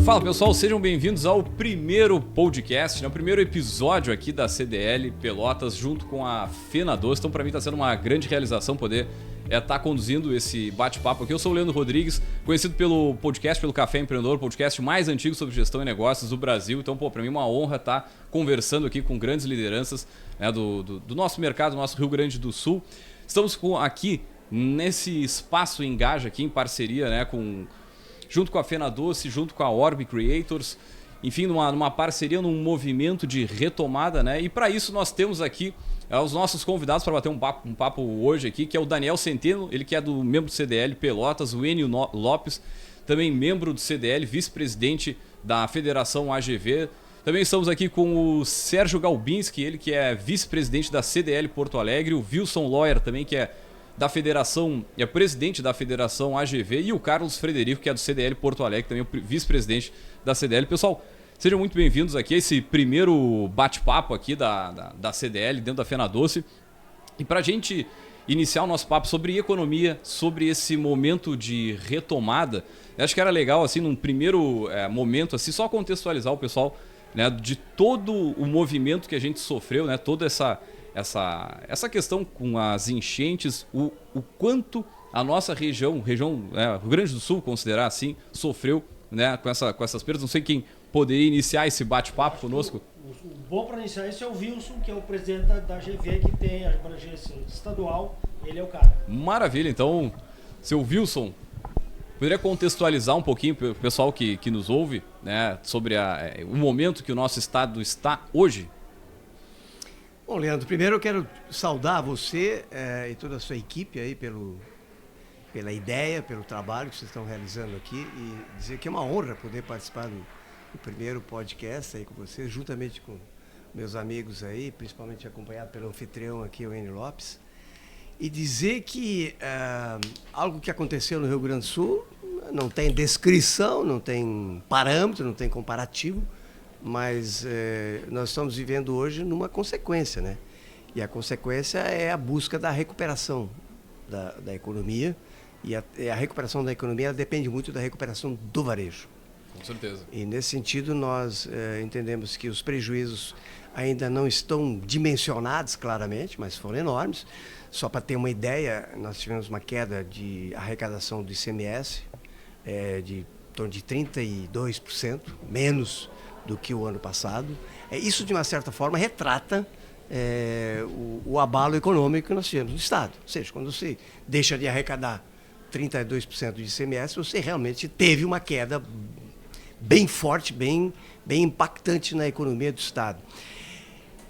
Fala pessoal, sejam bem-vindos ao primeiro podcast, né? O primeiro episódio aqui da CDL Pelotas junto com a Fena Doce. Então para mim está sendo uma grande realização poder estar conduzindo esse bate-papo aqui. Eu sou o Leandro Rodrigues, conhecido pelo podcast, pelo Café Empreendedor, o podcast mais antigo sobre gestão e negócios do Brasil. Então, para mim é uma honra estar conversando aqui com grandes lideranças, né, do nosso mercado, do nosso Rio Grande do Sul. Estamos aqui nesse espaço Engaja aqui em parceria, né, junto com a Fena Doce, junto com a Orb Creators, enfim, numa parceria, num movimento de retomada, né? E para isso nós temos aqui os nossos convidados para bater um papo hoje aqui, que é o Daniel Centeno, ele que é membro do CDL Pelotas, o Enio Lopes, também membro do CDL, vice-presidente da Federação AGV. Também estamos aqui com o Sérgio Galbinski, ele que é vice-presidente da CDL Porto Alegre, o Wilson Loyer também, que é da Federação, é presidente da Federação AGV, e o Carlos Frederico, que é do CDL Porto Alegre, também é vice-presidente da CDL. Pessoal, sejam muito bem-vindos aqui a esse primeiro bate-papo aqui da CDL dentro da Fena Doce. E para a gente iniciar o nosso papo sobre economia, sobre esse momento de retomada, eu acho que era legal, assim, num primeiro momento, assim, só contextualizar o pessoal, né, de todo o movimento que a gente sofreu, né, toda essa questão com as enchentes, o quanto a nossa região, Rio Grande do Sul, considerar assim, sofreu, né, com essas perdas. Não sei quem poderia iniciar esse bate-papo conosco. O bom para iniciar isso é o Wilson, que é o presidente da GV, que tem a abrangência estadual, ele é o cara. Maravilha, então, seu Wilson, poderia contextualizar um pouquinho para o pessoal que nos ouve, né, sobre o momento que o nosso estado está hoje? Bom, Leandro, primeiro eu quero saudar você e toda a sua equipe aí pela ideia, pelo trabalho que vocês estão realizando aqui e dizer que é uma honra poder participar do primeiro podcast aí com vocês, juntamente com meus amigos aí, principalmente acompanhado pelo anfitrião aqui, o Enio Lopes, e dizer que algo que aconteceu no Rio Grande do Sul não tem descrição, não tem parâmetro, não tem comparativo, mas nós estamos vivendo hoje numa consequência, né? E a consequência é a busca da recuperação da economia, e a recuperação da economia ela depende muito da recuperação do varejo. Com certeza. E nesse sentido nós entendemos que os prejuízos ainda não estão dimensionados claramente, mas foram enormes. Só para ter uma ideia, nós tivemos uma queda de arrecadação do ICMS de em torno de 32%, menos do que o ano passado. Isso, de uma certa forma, retrata o abalo econômico que nós tivemos no Estado. Ou seja, quando você deixa de arrecadar 32% de ICMS, você realmente teve uma queda bem forte, bem impactante na economia do Estado.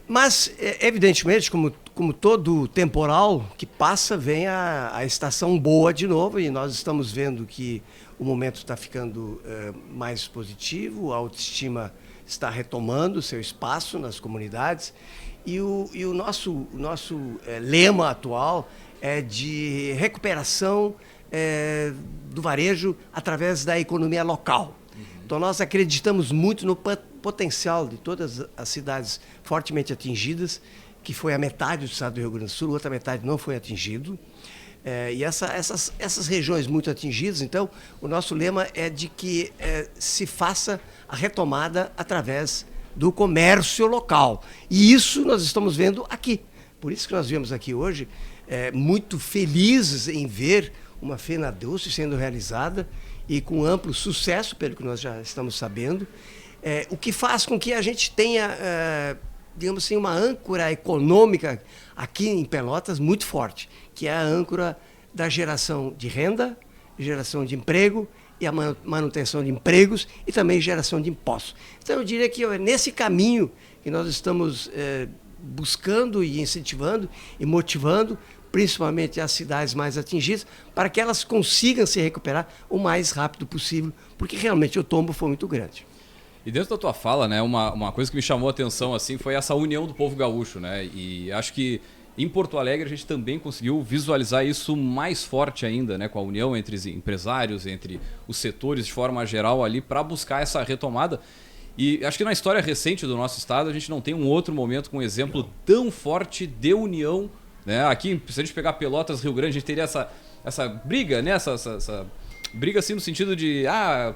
Mas, evidentemente, como todo temporal que passa, vem a estação boa de novo, e nós estamos vendo que o momento está ficando mais positivo, a autoestima está retomando seu espaço nas comunidades, e o nosso lema atual é de recuperação do varejo através da economia local. Então nós acreditamos muito no potencial de todas as cidades fortemente atingidas, que foi a metade do estado do Rio Grande do Sul, a outra metade não foi atingido. E essas regiões muito atingidas, então, o nosso lema é de que se faça a retomada através do comércio local. E isso nós estamos vendo aqui. Por isso que nós viemos aqui hoje muito felizes em ver uma Fena Doce sendo realizada e com amplo sucesso, pelo que nós já estamos sabendo, o que faz com que a gente tenha, digamos assim, uma âncora econômica aqui em Pelotas muito forte, que é a âncora da geração de renda, geração de emprego e a manutenção de empregos e também geração de impostos. Então eu diria que é nesse caminho que nós estamos buscando e incentivando e motivando, principalmente as cidades mais atingidas, para que elas consigam se recuperar o mais rápido possível, porque realmente o tombo foi muito grande. E dentro da tua fala, né, uma coisa que me chamou a atenção assim, foi essa união do povo gaúcho, né? E acho que em Porto Alegre a gente também conseguiu visualizar isso mais forte ainda, né, com a união entre os empresários, entre os setores de forma geral ali, para buscar essa retomada. E acho que na história recente do nosso estado a gente não tem um outro momento com um exemplo tão forte de união, né? Aqui, se a gente pegar Pelotas, Rio Grande, a gente teria essa briga, né? briga assim no sentido de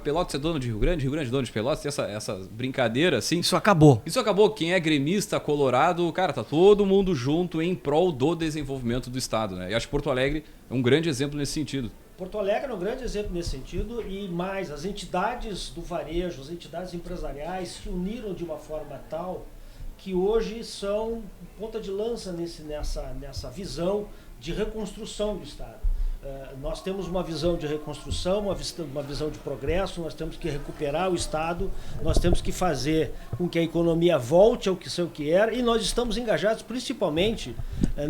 Pelotas é dono de Rio Grande é dono de Pelotas, tem essa brincadeira assim. Isso acabou. Isso acabou. Quem é gremista, colorado, cara, tá todo mundo junto em prol do desenvolvimento do estado, né? E acho que Porto Alegre é um grande exemplo nesse sentido. Porto Alegre é um grande exemplo nesse sentido e mais, as entidades do varejo, as entidades empresariais se uniram de uma forma tal que hoje são ponta de lança nessa visão de reconstrução do estado. Nós temos uma visão de reconstrução, uma visão de progresso, nós temos que recuperar o Estado, nós temos que fazer com que a economia volte ao que era e nós estamos engajados principalmente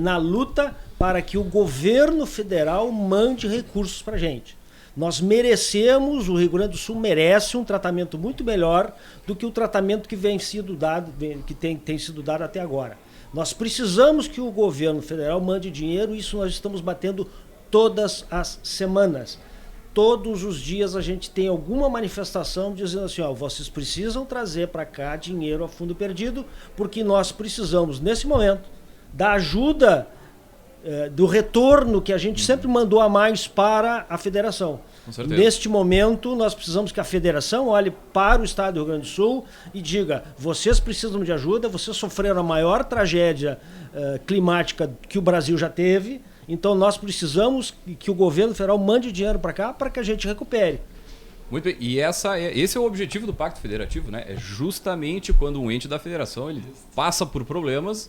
na luta para que o governo federal mande recursos para a gente. Nós merecemos, o Rio Grande do Sul merece um tratamento muito melhor do que o tratamento que tem sido dado até agora. Nós precisamos que o governo federal mande dinheiro, isso nós estamos batendo todas as semanas. Todos os dias a gente tem alguma manifestação dizendo assim, vocês precisam trazer para cá dinheiro a fundo perdido, porque nós precisamos, nesse momento, da ajuda, do retorno que a gente sempre mandou a mais para a federação. Com certeza. Neste momento, nós precisamos que a federação olhe para o estado do Rio Grande do Sul e diga, vocês precisam de ajuda, vocês sofreram a maior tragédia climática que o Brasil já teve, então nós precisamos que o governo federal mande dinheiro para cá para que a gente recupere. Muito bem. E esse é o objetivo do Pacto Federativo, né? É justamente quando um ente da federação ele passa por problemas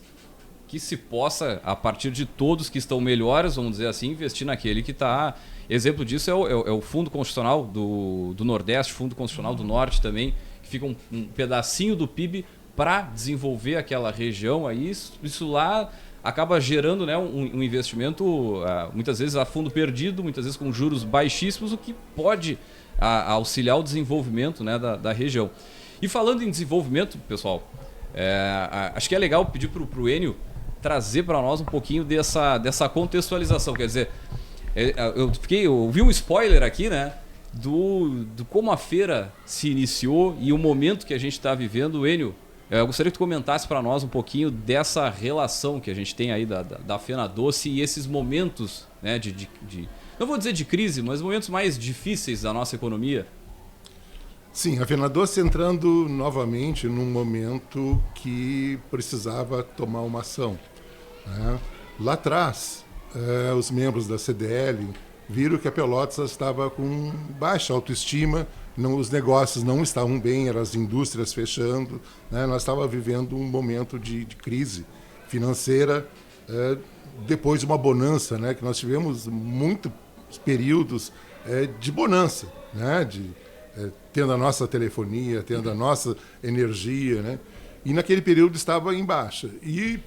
que se possa, a partir de todos que estão melhores, vamos dizer assim, investir naquele que está... Exemplo disso é o Fundo Constitucional do Nordeste, Fundo Constitucional do Norte também, que fica um pedacinho do PIB para desenvolver aquela região. Aí isso lá acaba gerando, né, um investimento, muitas vezes a fundo perdido, muitas vezes com juros baixíssimos, o que pode auxiliar o desenvolvimento, né, da região. E falando em desenvolvimento, pessoal, acho que é legal pedir para o Enio trazer para nós um pouquinho dessa contextualização. Quer dizer, eu ouvi um spoiler aqui, né, do como a feira se iniciou e o momento que a gente está vivendo. Enio, eu gostaria que tu comentasse para nós um pouquinho dessa relação que a gente tem aí da FenaDoce e esses momentos, né, não vou dizer de crise, mas momentos mais difíceis da nossa economia. Sim, a FenaDoce entrando novamente num momento que precisava tomar uma ação, né? Lá atrás, os membros da CDL viram que a Pelotas estava com baixa autoestima, os negócios não estavam bem, eram as indústrias fechando, né? Nós estávamos vivendo um momento de crise financeira, depois de uma bonança, né? Que nós tivemos muitos períodos de bonança, né? Tendo a nossa telefonia, tendo a nossa energia, né? E naquele período estava em baixa. E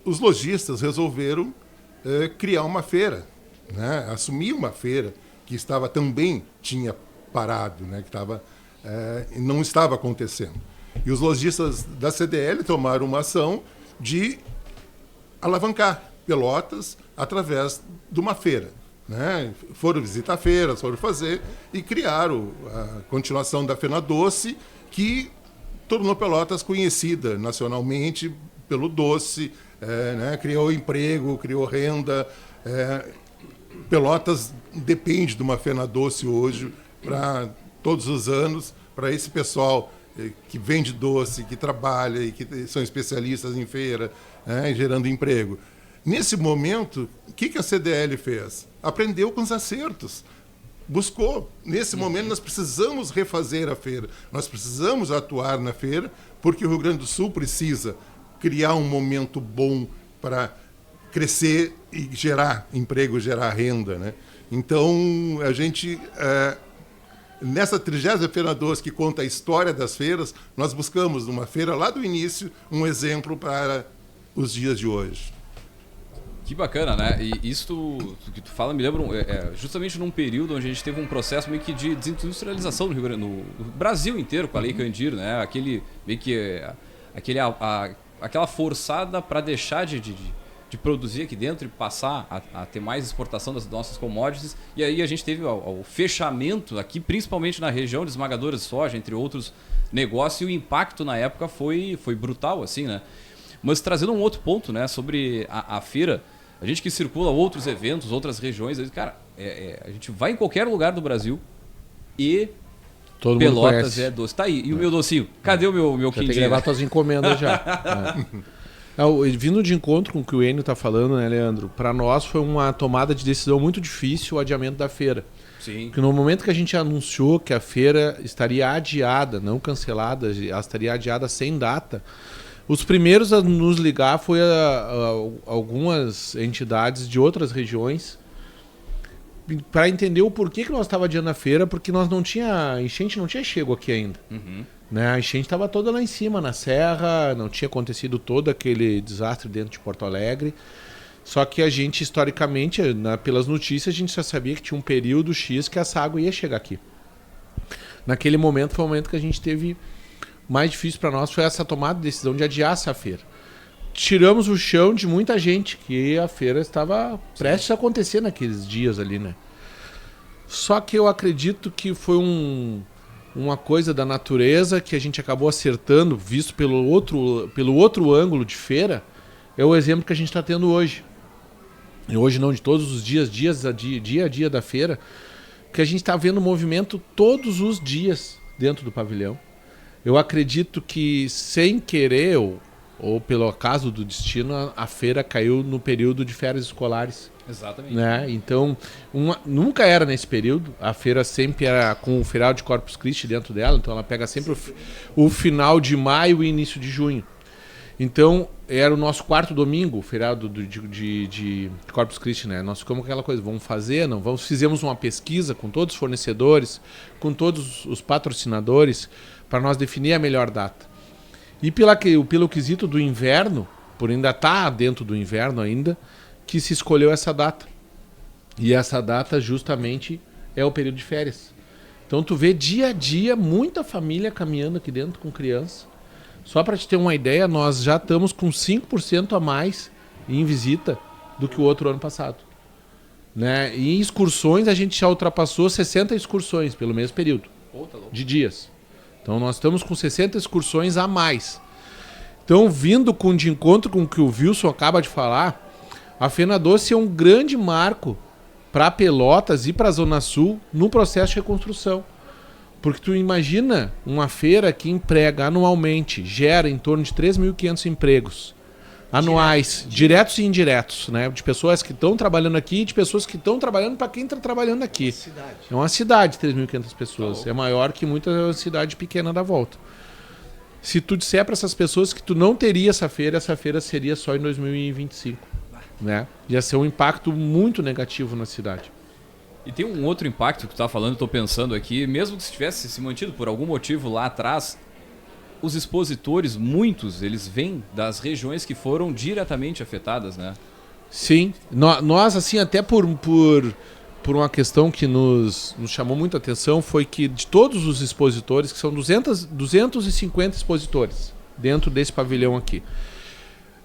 os lojistas resolveram criar uma feira, né? Assumir uma feira que tinha parado, né? Que não estava acontecendo. E os lojistas da CDL tomaram uma ação de alavancar Pelotas através de uma feira, né? Foram visitar feiras, foram fazer e criaram a continuação da FenaDoce, que tornou Pelotas conhecida nacionalmente pelo doce, né? Criou emprego, criou renda. Pelotas depende de uma FenaDoce hoje para todos os anos, para esse pessoal que vende doce, que trabalha e que são especialistas em feira, né? Gerando emprego. Nesse momento, o que a CDL fez? Aprendeu com os acertos. Buscou. Nesse momento, nós precisamos refazer a feira. Nós precisamos atuar na feira, porque o Rio Grande do Sul precisa criar um momento bom para crescer e gerar emprego, gerar renda, né? Então, a gente... nessa 30ª FenaDoce, que conta a história das feiras, nós buscamos, numa feira lá do início, um exemplo para os dias de hoje. Que bacana, né? E isso que tu fala me lembra justamente num período onde a gente teve um processo meio que de desindustrialização no Brasil inteiro com a Lei Candir, né? Aquela forçada para deixar de produzir aqui dentro e passar a ter mais exportação das nossas commodities. E aí a gente teve o fechamento aqui, principalmente na região de esmagadoras de soja, entre outros negócios, e o impacto na época foi brutal, assim, né? Mas trazendo um outro ponto, né, sobre a feira, A gente que circula outros eventos, outras regiões, cara, a gente vai em qualquer lugar do Brasil e Todo Pelotas é doce. Tá aí. E o meu docinho? Cadê o meu já quindim? tem que levar tuas encomendas já. Vindo de encontro com o que o Enio está falando, né, Leandro? Para nós foi uma tomada de decisão muito difícil o adiamento da feira. Sim. Porque no momento que a gente anunciou que a feira estaria adiada, não cancelada, ela estaria adiada sem data, os primeiros a nos ligar foi algumas entidades de outras regiões para entender o porquê que nós estava adiando a feira, porque nós a enchente não tinha chego aqui ainda. Uhum. Né? A enchente estava toda lá em cima, na serra, não tinha acontecido todo aquele desastre dentro de Porto Alegre. Só que a gente, historicamente, pelas notícias, a gente já sabia que tinha um período X que essa água ia chegar aqui. Naquele momento foi o momento que a gente teve mais difícil para nós, foi essa tomada de decisão de adiar essa feira. Tiramos o chão de muita gente, que a feira estava prestes a acontecer naqueles dias ali, né? Só que eu acredito que foi uma coisa da natureza que a gente acabou acertando, visto pelo outro ângulo de feira, é o exemplo que a gente está tendo hoje. E hoje não, de todos os dias, dia a dia da feira, que a gente está vendo movimento todos os dias dentro do pavilhão. Eu acredito que, sem querer, ou pelo acaso do destino, a feira caiu no período de férias escolares. Exatamente. Né? Então, nunca era nesse período. A feira sempre era com o feriado de Corpus Christi dentro dela, então ela pega sempre o final de maio e início de junho. Então, era o nosso quarto domingo, o feriado de Corpus Christi, né? Nós ficamos com aquela coisa, vamos fazer, não vamos? Fizemos uma pesquisa com todos os fornecedores, com todos os patrocinadores, para nós definir a melhor data. E pelo quesito do inverno, por ainda estar dentro do inverno ainda, que se escolheu essa data. E essa data justamente é o período de férias. Então tu vê dia a dia muita família caminhando aqui dentro com criança. Só para te ter uma ideia, nós já estamos com 5% a mais em visita do que o outro ano passado. Né? E em excursões a gente já ultrapassou 60 excursões pelo mesmo período de dias. Então nós estamos com 60 excursões a mais. Então, vindo de encontro com o que o Wilson acaba de falar, a Fena Doce é um grande marco para Pelotas e para a Zona Sul no processo de reconstrução. Porque tu imagina uma feira que emprega anualmente, gera em torno de 3.500 empregos anuais, diretos e indiretos, né? De pessoas que estão trabalhando aqui e de pessoas que estão trabalhando para quem está trabalhando aqui. É uma cidade, 3.500 pessoas. É maior que muita cidade pequena da volta. Se tu disser para essas pessoas que tu não teria essa feira seria só em 2025. Né? Ia ser um impacto muito negativo na cidade. E tem um outro impacto que tu tá falando, estou pensando aqui, mesmo que se tivesse se mantido por algum motivo lá atrás, os expositores, muitos, eles vêm das regiões que foram diretamente afetadas, né? Sim, nós assim, até por uma questão que nos chamou muita atenção, foi que de todos os expositores, que são 250 expositores dentro desse pavilhão aqui,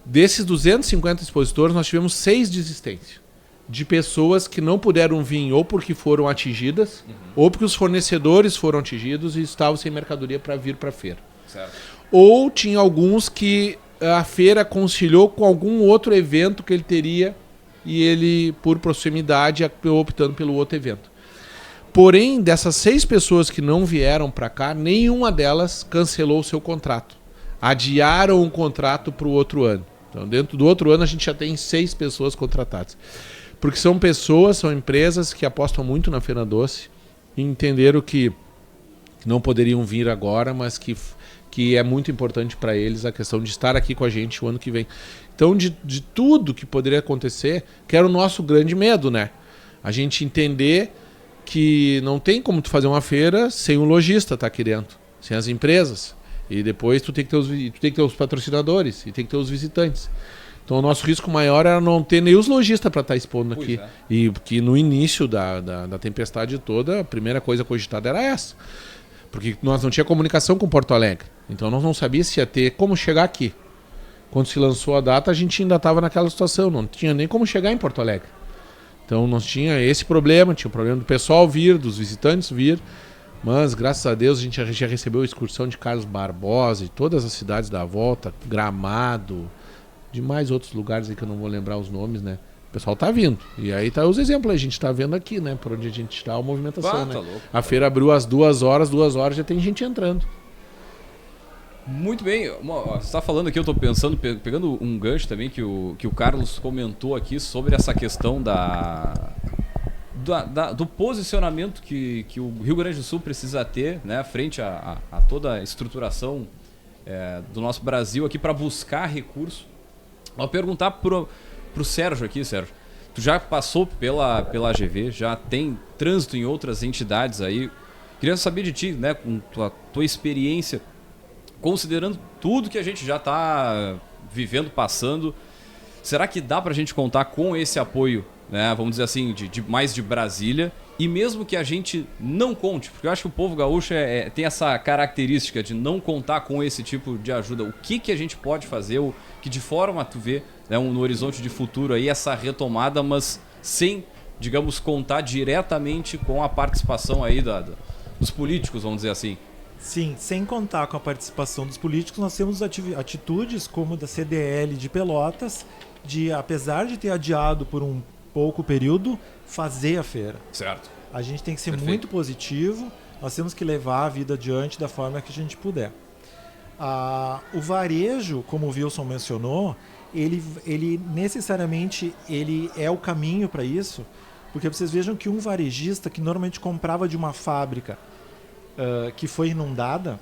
desses 250 expositores, nós tivemos 6 desistências de pessoas que não puderam vir ou porque foram atingidas, ou porque os fornecedores foram atingidos e estavam sem mercadoria para vir para a feira. Certo. Ou tinha alguns que a feira conciliou com algum outro evento que ele teria e ele, por proximidade, acabou optando pelo outro evento. Porém, dessas 6 pessoas que não vieram para cá, nenhuma delas cancelou o seu contrato. Adiaram o contrato para o outro ano. Então, dentro do outro ano, a gente já tem 6 pessoas contratadas. Porque são empresas que apostam muito na Fena Doce e entenderam que não poderiam vir agora, mas que é muito importante para eles a questão de estar aqui com a gente o ano que vem. Então, de tudo que poderia acontecer, que era o nosso grande medo, né? A gente entender que não tem como tu fazer uma feira sem um lojista estar aqui dentro, sem as empresas. E depois tu tem que ter os patrocinadores e tem que ter os visitantes. Então o nosso risco maior era não ter nem os lojistas para estar expondo aqui. E que no início da tempestade toda, a primeira coisa cogitada era essa. Porque nós não tinha comunicação com Porto Alegre. Então nós não sabíamos se ia ter como chegar aqui. Quando se lançou a data, a gente ainda estava naquela situação. Não tinha nem como chegar em Porto Alegre. Então nós tinha esse problema. Tinha o problema do pessoal vir, dos visitantes vir. Mas, graças a Deus, a gente já recebeu a excursão de Carlos Barbosa e todas as cidades da volta, Gramado, de mais outros lugares aí que eu não vou lembrar os nomes, né? pessoal tá vindo. E aí tá os exemplos, a gente tá vendo aqui, né? Por onde a gente está a movimentação, Tá né? louco. A feira abriu às 2 horas já tem gente entrando. Muito bem, você está falando aqui, eu estou pensando, pegando um gancho também que o Carlos comentou aqui sobre essa questão do posicionamento que o Rio Grande do Sul precisa ter, né, frente a toda a estruturação do nosso Brasil aqui para buscar recurso. Vou perguntar pro Sérgio aqui, Sérgio. Tu já passou pela AGV, já tem trânsito em outras entidades aí. Queria saber de ti, né, com tua experiência, considerando tudo que a gente já está vivendo, passando, será que dá para a gente contar com esse apoio, né, vamos dizer assim, mais de Brasília? E mesmo que a gente não conte, porque eu acho que o povo gaúcho tem essa característica de não contar com esse tipo de ajuda, o que a gente pode fazer, que de forma tu vê, né, no horizonte de futuro aí essa retomada, mas sem, digamos, contar diretamente com a participação aí dos políticos, vamos dizer assim. Sim, sem contar com a participação dos políticos, nós temos atitudes como da CDL de Pelotas, de, apesar de ter adiado por um pouco período, fazer a feira. Certo. A gente tem que ser Perfeito. muito positivo, nós temos que levar a vida adiante da forma que a gente puder. O varejo, como o Wilson mencionou, ele necessariamente ele é o caminho para isso, porque vocês vejam que um varejista que normalmente comprava de uma fábrica que foi inundada,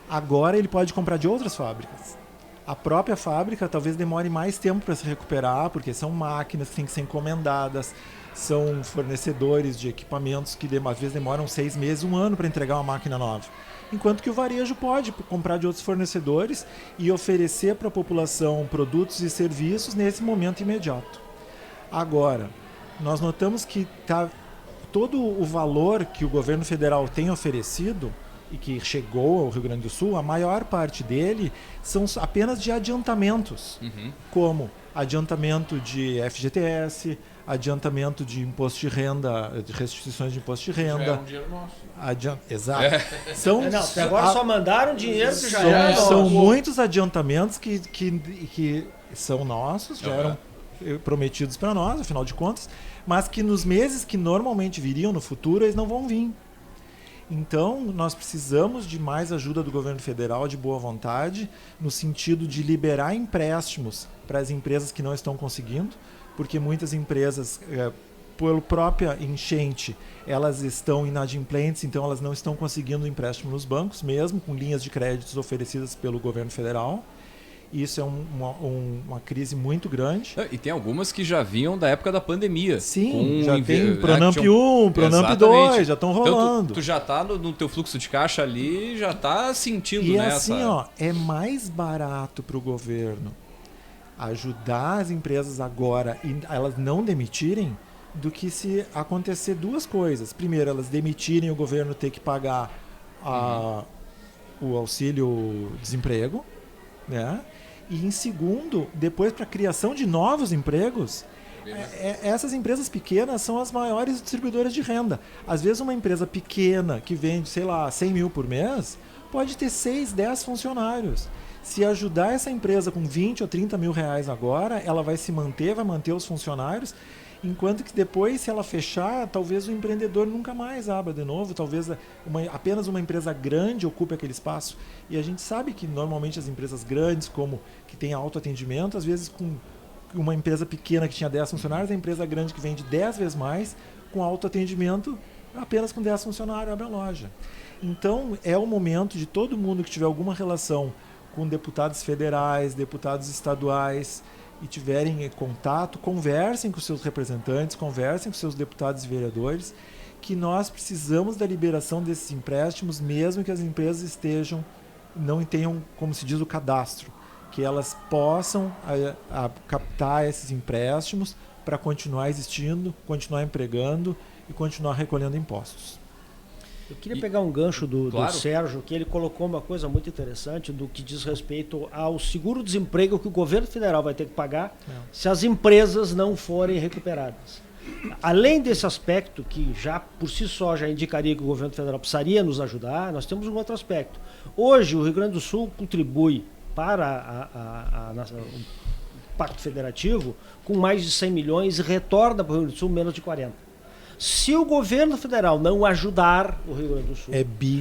agora ele pode comprar de outras fábricas. A própria fábrica talvez demore mais tempo para se recuperar, porque são máquinas que têm que ser encomendadas, são fornecedores de equipamentos que às vezes demoram 6 meses, 1 ano para entregar uma máquina nova. Enquanto que o varejo pode comprar de outros fornecedores e oferecer para a população produtos e serviços nesse momento imediato. Agora, nós notamos que todo o valor que o governo federal tem oferecido e que chegou ao Rio Grande do Sul, a maior parte dele são apenas de adiantamentos, como adiantamento de FGTS, adiantamento de imposto de renda, de restituições de imposto de renda. Já é um dinheiro nosso. Exato. Até agora só mandaram dinheiro que já era São nosso. muitos adiantamentos que são nossos, já eram prometidos para nós, afinal de contas, mas que nos meses que normalmente viriam no futuro, eles não vão vir. Então, nós precisamos de mais ajuda do governo federal, de boa vontade, no sentido de liberar empréstimos para as empresas que não estão conseguindo, porque muitas empresas, pela própria enchente, elas estão inadimplentes, então elas não estão conseguindo empréstimo nos bancos, mesmo com linhas de créditos oferecidas pelo governo federal. Isso é uma crise muito grande. E tem algumas que já vinham da época da pandemia. Sim, já tem Pronamp 1, Pronamp 2, já estão rolando. Então, tu já tá no teu fluxo de caixa ali, já tá sentindo, e né? Assim, é mais barato para o governo ajudar as empresas agora e elas não demitirem do que se acontecer duas coisas. Primeiro, elas demitirem, o governo ter que pagar o auxílio-desemprego, né? E em segundo, depois para a criação de novos empregos, essas empresas pequenas são as maiores distribuidoras de renda. Às vezes uma empresa pequena que vende, 100 mil por mês, pode ter 6, 10 funcionários. Se ajudar essa empresa com 20 ou 30 mil reais agora, ela vai se manter, vai manter os funcionários, enquanto que depois, se ela fechar, talvez o empreendedor nunca mais abra de novo, talvez apenas uma empresa grande ocupe aquele espaço. E a gente sabe que normalmente as empresas grandes, como que tem autoatendimento, às vezes com uma empresa pequena que tinha 10 funcionários, a empresa grande que vende 10 vezes mais, com autoatendimento, apenas com 10 funcionários abre a loja. Então é o momento de todo mundo que tiver alguma relação com deputados federais, deputados estaduais, e tiverem contato, conversem com seus representantes, conversem com seus deputados e vereadores, que nós precisamos da liberação desses empréstimos, mesmo que as empresas não tenham, como se diz, o cadastro, que elas possam captar esses empréstimos para continuar existindo, continuar empregando e continuar recolhendo impostos. Eu queria pegar um gancho do Claro. Sérgio, que ele colocou uma coisa muito interessante do que diz respeito ao seguro-desemprego que o governo federal vai ter que pagar se as empresas não forem recuperadas. Além desse aspecto, que já por si só já indicaria que o governo federal precisaria nos ajudar, nós temos um outro aspecto. Hoje, o Rio Grande do Sul contribui para pacto federativo com mais de 100 milhões e retorna para o Rio Grande do Sul menos de 40. Se o governo federal não ajudar o Rio Grande do Sul,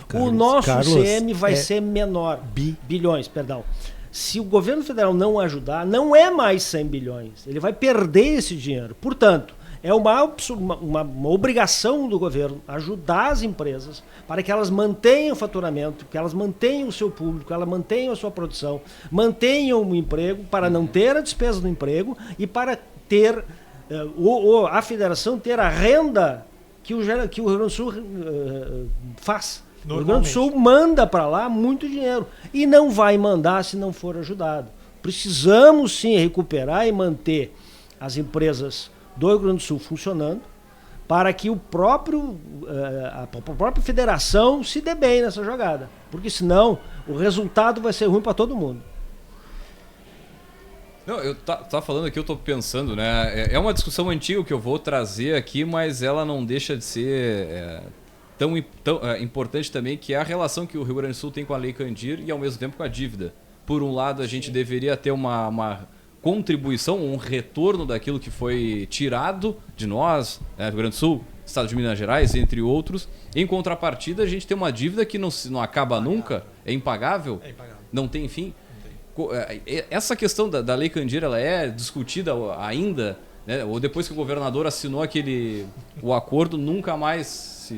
Carlos. o nosso Carlos, CM vai ser menor. Bilhões, perdão. Se o governo federal não ajudar, não é mais 100 bilhões. Ele vai perder esse dinheiro. Portanto, é uma obrigação do governo ajudar as empresas para que elas mantenham o faturamento, que elas mantenham o seu público, que elas mantenham a sua produção, mantenham o emprego, para não ter a despesa do emprego e para ter a federação ter a renda que o Rio Grande do Sul faz. O Rio Grande do Sul manda para lá muito dinheiro e não vai mandar se não for ajudado. Precisamos sim recuperar e manter as empresas do Rio Grande do Sul funcionando para que a própria federação se dê bem nessa jogada. Porque senão o resultado vai ser ruim para todo mundo. Não, eu tava falando aqui, eu tô pensando, né? É uma discussão antiga que eu vou trazer aqui, mas ela não deixa de ser tão importante também, que é a relação que o Rio Grande do Sul tem com a Lei Candir e ao mesmo tempo com a dívida. Por um lado, a gente deveria ter uma contribuição, um retorno daquilo que foi tirado de nós, Rio Grande do Sul, Estado de Minas Gerais, entre outros. Em contrapartida, a gente tem uma dívida que não acaba nunca, é impagável, não tem fim. Essa questão da Lei Candir, ela é discutida ainda, né? Ou depois que o governador assinou o acordo, nunca mais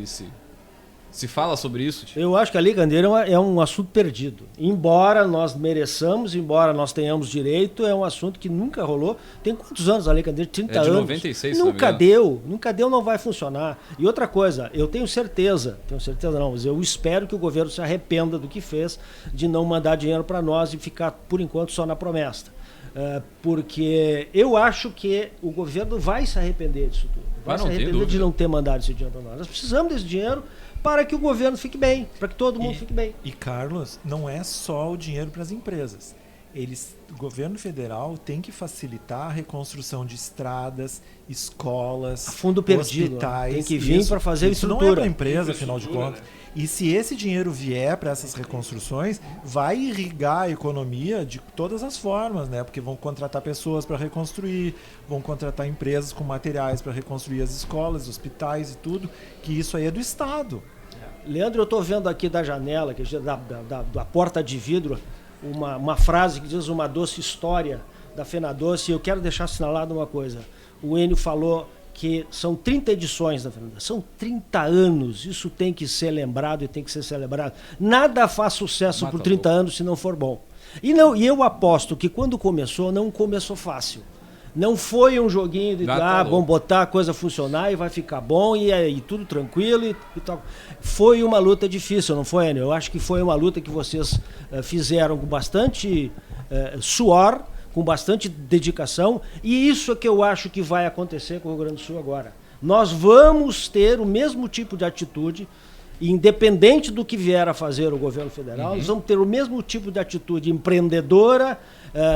se fala sobre isso? Eu acho que a Lei Candir é um assunto perdido. Embora nós mereçamos, embora nós tenhamos direito, é um assunto que nunca rolou. Tem quantos anos a Lei Candir? 30 anos. É de 96, nunca deu, não vai funcionar. E outra coisa, eu tenho certeza não, mas eu espero que o governo se arrependa do que fez, de não mandar dinheiro para nós e ficar, por enquanto, só na promessa. Porque eu acho que o governo vai se arrepender disso tudo. Vai se arrepender de não ter mandado esse dinheiro para nós. Nós precisamos desse dinheiro para que o governo fique bem, para que todo mundo fique bem. E, Carlos, não é só o dinheiro para as empresas. O governo federal tem que facilitar a reconstrução de estradas, escolas, fundo perdido, hospitais. Tem que vir para fazer isso estrutura. Não é para a empresa, afinal de contas. Né? E se esse dinheiro vier para essas reconstruções, vai irrigar a economia de todas as formas, né? Porque vão contratar pessoas para reconstruir, vão contratar empresas com materiais para reconstruir as escolas, hospitais e tudo, que isso aí é do Estado. Leandro, eu estou vendo aqui da janela, da porta de vidro, uma frase que diz uma doce história da FenaDoce, e eu quero deixar assinalado uma coisa. O Enio falou que são 30 edições da FenaDoce, são 30 anos, isso tem que ser lembrado e tem que ser celebrado. Nada faz sucesso por 30 anos se não for bom. E eu aposto que quando começou, não começou fácil. Não foi um joguinho de vamos botar a coisa funcionar e vai ficar bom e tudo tranquilo e tal. Foi uma luta difícil, não foi, Enio? Eu acho que foi uma luta que vocês fizeram com bastante suor, com bastante dedicação, e isso é que eu acho que vai acontecer com o Rio Grande do Sul agora. Nós vamos ter o mesmo tipo de atitude, independente do que vier a fazer o governo federal, nós vamos ter o mesmo tipo de atitude empreendedora.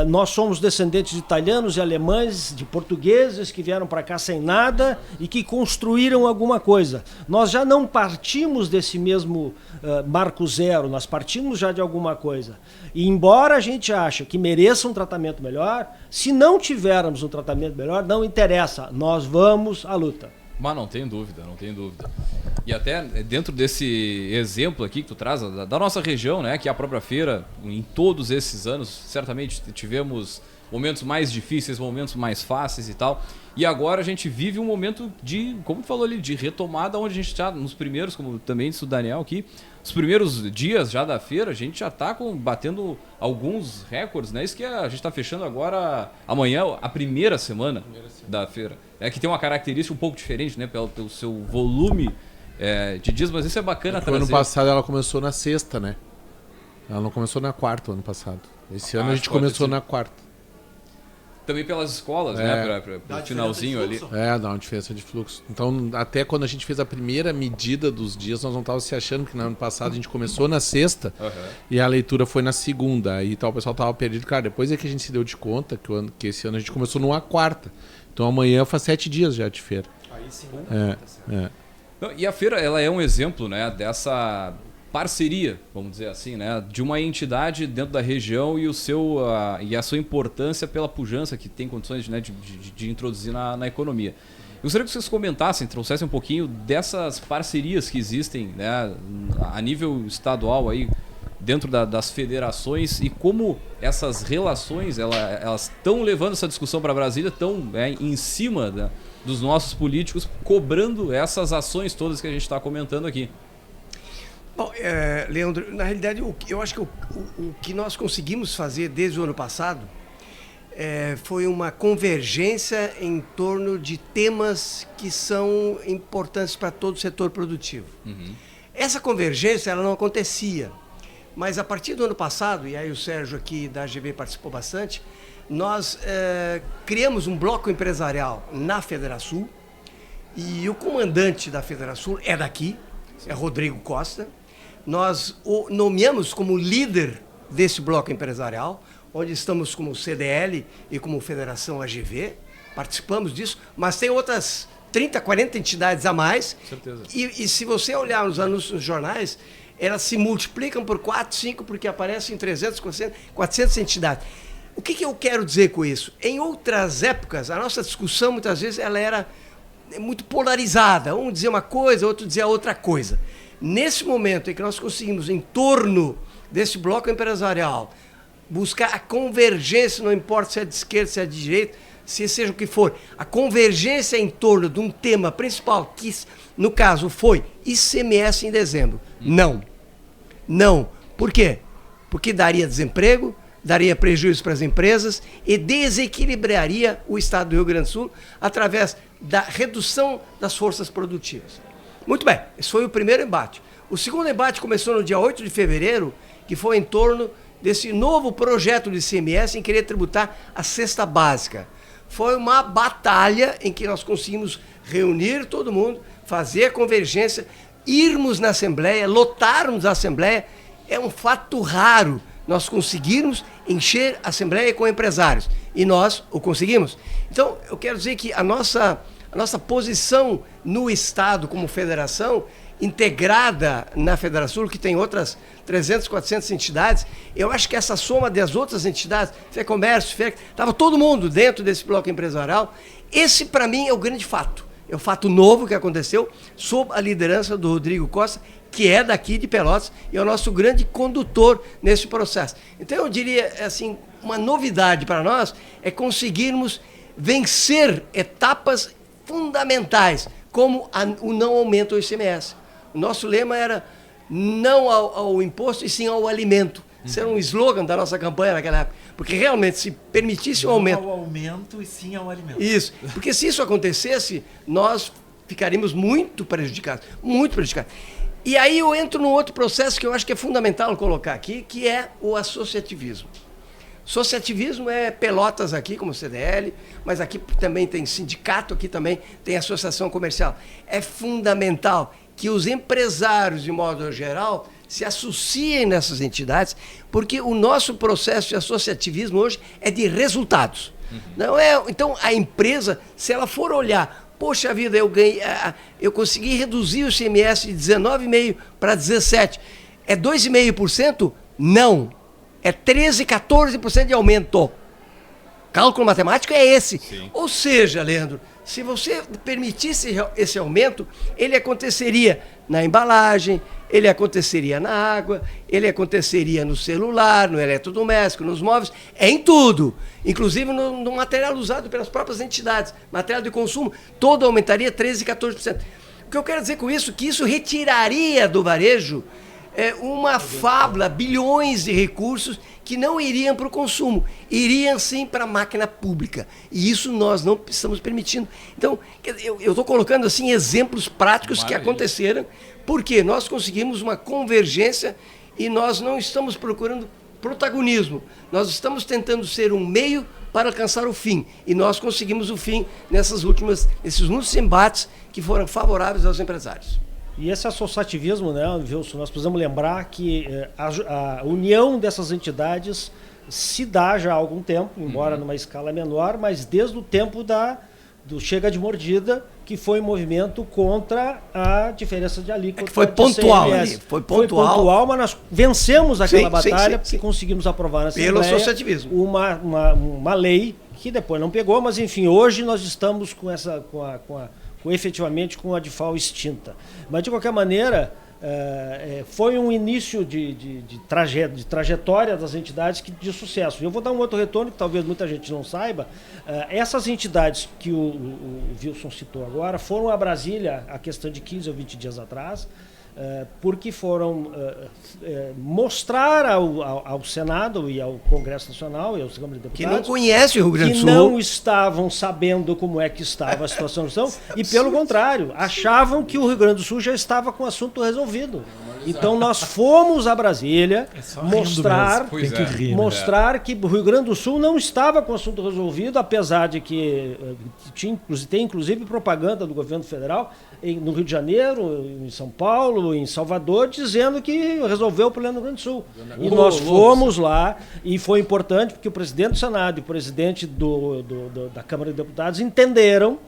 Nós somos descendentes de italianos e alemães, de portugueses que vieram para cá sem nada e que construíram alguma coisa. Nós já não partimos desse mesmo marco zero, nós partimos já de alguma coisa. E embora a gente ache que mereça um tratamento melhor, se não tivermos um tratamento melhor, não interessa, nós vamos à luta. Mas não tem dúvida, não tem dúvida. E até dentro desse exemplo aqui que tu traz, da nossa região, né, que é a própria feira, em todos esses anos, certamente tivemos momentos mais difíceis, momentos mais fáceis e tal. E agora a gente vive um momento de, como tu falou ali, de retomada, onde a gente está nos primeiros, como também disse o Daniel aqui, os primeiros dias já da feira, a gente já está batendo alguns recordes, né? Isso que a gente está fechando agora, amanhã, a primeira semana da feira. É que tem uma característica um pouco diferente, né? Pelo seu volume de dias, mas isso é bacana trazer. Ano passado ela começou na sexta, né? Ela não começou na quarta o ano passado. Esse ano a gente começou na quarta. Também pelas escolas, né? Para o finalzinho ali. Dá uma diferença de fluxo. Então, até quando a gente fez a primeira medida dos dias, nós não estávamos se achando que no ano passado a gente começou na sexta e a leitura foi na segunda. Aí o pessoal estava perdido. Cara, depois é que a gente se deu de conta que esse ano a gente começou numa quarta. Então amanhã faz 7 dias já de feira. Aí sim. Não, e a feira, ela é um exemplo, né, parceria, vamos dizer assim, né, de uma entidade dentro da região e, e a sua importância pela pujança que tem condições, né, de introduzir na economia. Eu gostaria que vocês comentassem, trouxessem um pouquinho dessas parcerias que existem, né, a nível estadual aí, dentro das federações, e como essas relações elas estão levando essa discussão para Brasília, estão em cima dos nossos políticos, cobrando essas ações todas que a gente está comentando aqui. Bom, Leandro, na realidade, eu acho que o que nós conseguimos fazer desde o ano passado foi uma convergência em torno de temas que são importantes para todo o setor produtivo. Uhum. Essa convergência ela não acontecia. Mas a partir do ano passado, e aí o Sérgio aqui da AGV participou bastante, nós criamos um bloco empresarial na Federação, e o comandante da Federação é daqui, é Rodrigo Costa. Nós o nomeamos como líder desse bloco empresarial, onde estamos como CDL e como Federação AGV, participamos disso, mas tem outras 30, 40 entidades a mais. Com certeza. E se você olhar os anúncios nos jornais, elas se multiplicam por 4, 5, porque aparecem em 300, 400 entidades. O que eu quero dizer com isso? Em outras épocas, a nossa discussão, muitas vezes, ela era muito polarizada. Um dizia uma coisa, outro dizia outra coisa. Nesse momento em que nós conseguimos, em torno desse bloco empresarial, buscar a convergência, não importa se é de esquerda, se é de direita, se seja o que for, a convergência em torno de um tema principal, que no caso foi ICMS em dezembro. Não. Por quê? Porque daria desemprego, daria prejuízo para as empresas e desequilibraria o estado do Rio Grande do Sul através da redução das forças produtivas. Muito bem, esse foi o primeiro embate. O segundo embate começou no dia 8 de fevereiro, que foi em torno desse novo projeto de ICMS em querer tributar a cesta básica. Foi uma batalha em que nós conseguimos reunir todo mundo, fazer a convergência, irmos na Assembleia, lotarmos a Assembleia. É um fato raro nós conseguirmos encher a Assembleia com empresários. E nós o conseguimos. Então, eu quero dizer que a nossa posição no Estado como federação, integrada na Federação, que tem outras 300, 400 entidades, eu acho que essa soma das outras entidades, FEComércio, estava todo mundo dentro desse bloco empresarial. Esse, para mim, é o grande fato. É o fato novo que aconteceu sob a liderança do Rodrigo Costa, que é daqui de Pelotas e é o nosso grande condutor nesse processo. Então, eu diria, assim, uma novidade para nós é conseguirmos vencer etapas fundamentais, como o não aumento do ICMS. O nosso lema era não ao imposto e sim ao alimento. Isso era um slogan da nossa campanha naquela época. Porque realmente, se permitisse o aumento... Não ao aumento e sim ao alimento. Isso. Porque se isso acontecesse, nós ficaríamos muito prejudicados. Muito prejudicados. E aí eu entro num outro processo que eu acho que é fundamental colocar aqui, que é o associativismo. Associativismo é Pelotas aqui, como CDL, mas aqui também tem sindicato, aqui também tem associação comercial. É fundamental que os empresários, de modo geral, se associem nessas entidades, porque o nosso processo de associativismo hoje é de resultados. Não é, então, a empresa, se ela for olhar, poxa vida, eu consegui reduzir o ICMS de 19,5% para 17%. É 2,5%? Não. É 13%, 14% de aumento. Cálculo matemático é esse. Sim. Ou seja, Leandro, se você permitisse esse aumento, ele aconteceria na embalagem, ele aconteceria na água, ele aconteceria no celular, no eletrodoméstico, nos móveis, em tudo. Inclusive no material usado pelas próprias entidades, material de consumo, todo aumentaria 13%, 14%. O que eu quero dizer com isso é que isso retiraria do varejo uma fábula, bilhões de recursos que não iriam para o consumo, iriam sim para a máquina pública. E isso nós não estamos permitindo. Então, eu estou colocando assim exemplos práticos que aconteceram, porque nós conseguimos uma convergência e nós não estamos procurando protagonismo. Nós estamos tentando ser um meio para alcançar o fim. E nós conseguimos o fim nesses últimos embates que foram favoráveis aos empresários. E esse associativismo, né, Wilson, nós precisamos lembrar que a união dessas entidades se dá já há algum tempo, embora numa escala menor, mas desde o tempo do Chega de Mordida, que foi um movimento contra a diferença de alíquota. Foi de pontual, CMS. ali, foi pontual, mas nós vencemos aquela batalha sim. e conseguimos aprovar na Pelo Assembleia associativismo. uma lei que depois não pegou, mas enfim, hoje nós estamos efetivamente com a DIFAL extinta. Mas de qualquer maneira, foi um início de trajetória das entidades de sucesso. E eu vou dar um outro retorno que talvez muita gente não saiba. Essas entidades que o Wilson citou agora foram a Brasília a questão de 15 ou 20 dias atrás, porque foram mostrar ao Senado e ao Congresso Nacional e aos Câmaras de Deputados Que não conhece o Rio Grande do Sul. que não estavam sabendo como é que estava a situação e pelo contrário, achavam que o Rio Grande do Sul já estava com o assunto resolvido. Então nós fomos a Brasília mostrar que o Rio Grande do Sul não estava com o assunto resolvido, apesar de que tem inclusive propaganda do governo federal no Rio de Janeiro, em São Paulo, em Salvador, dizendo que resolveu o problema do Rio Grande do Sul. E nós fomos lá, e foi importante porque o presidente do Senado e o presidente da Câmara de Deputados entenderam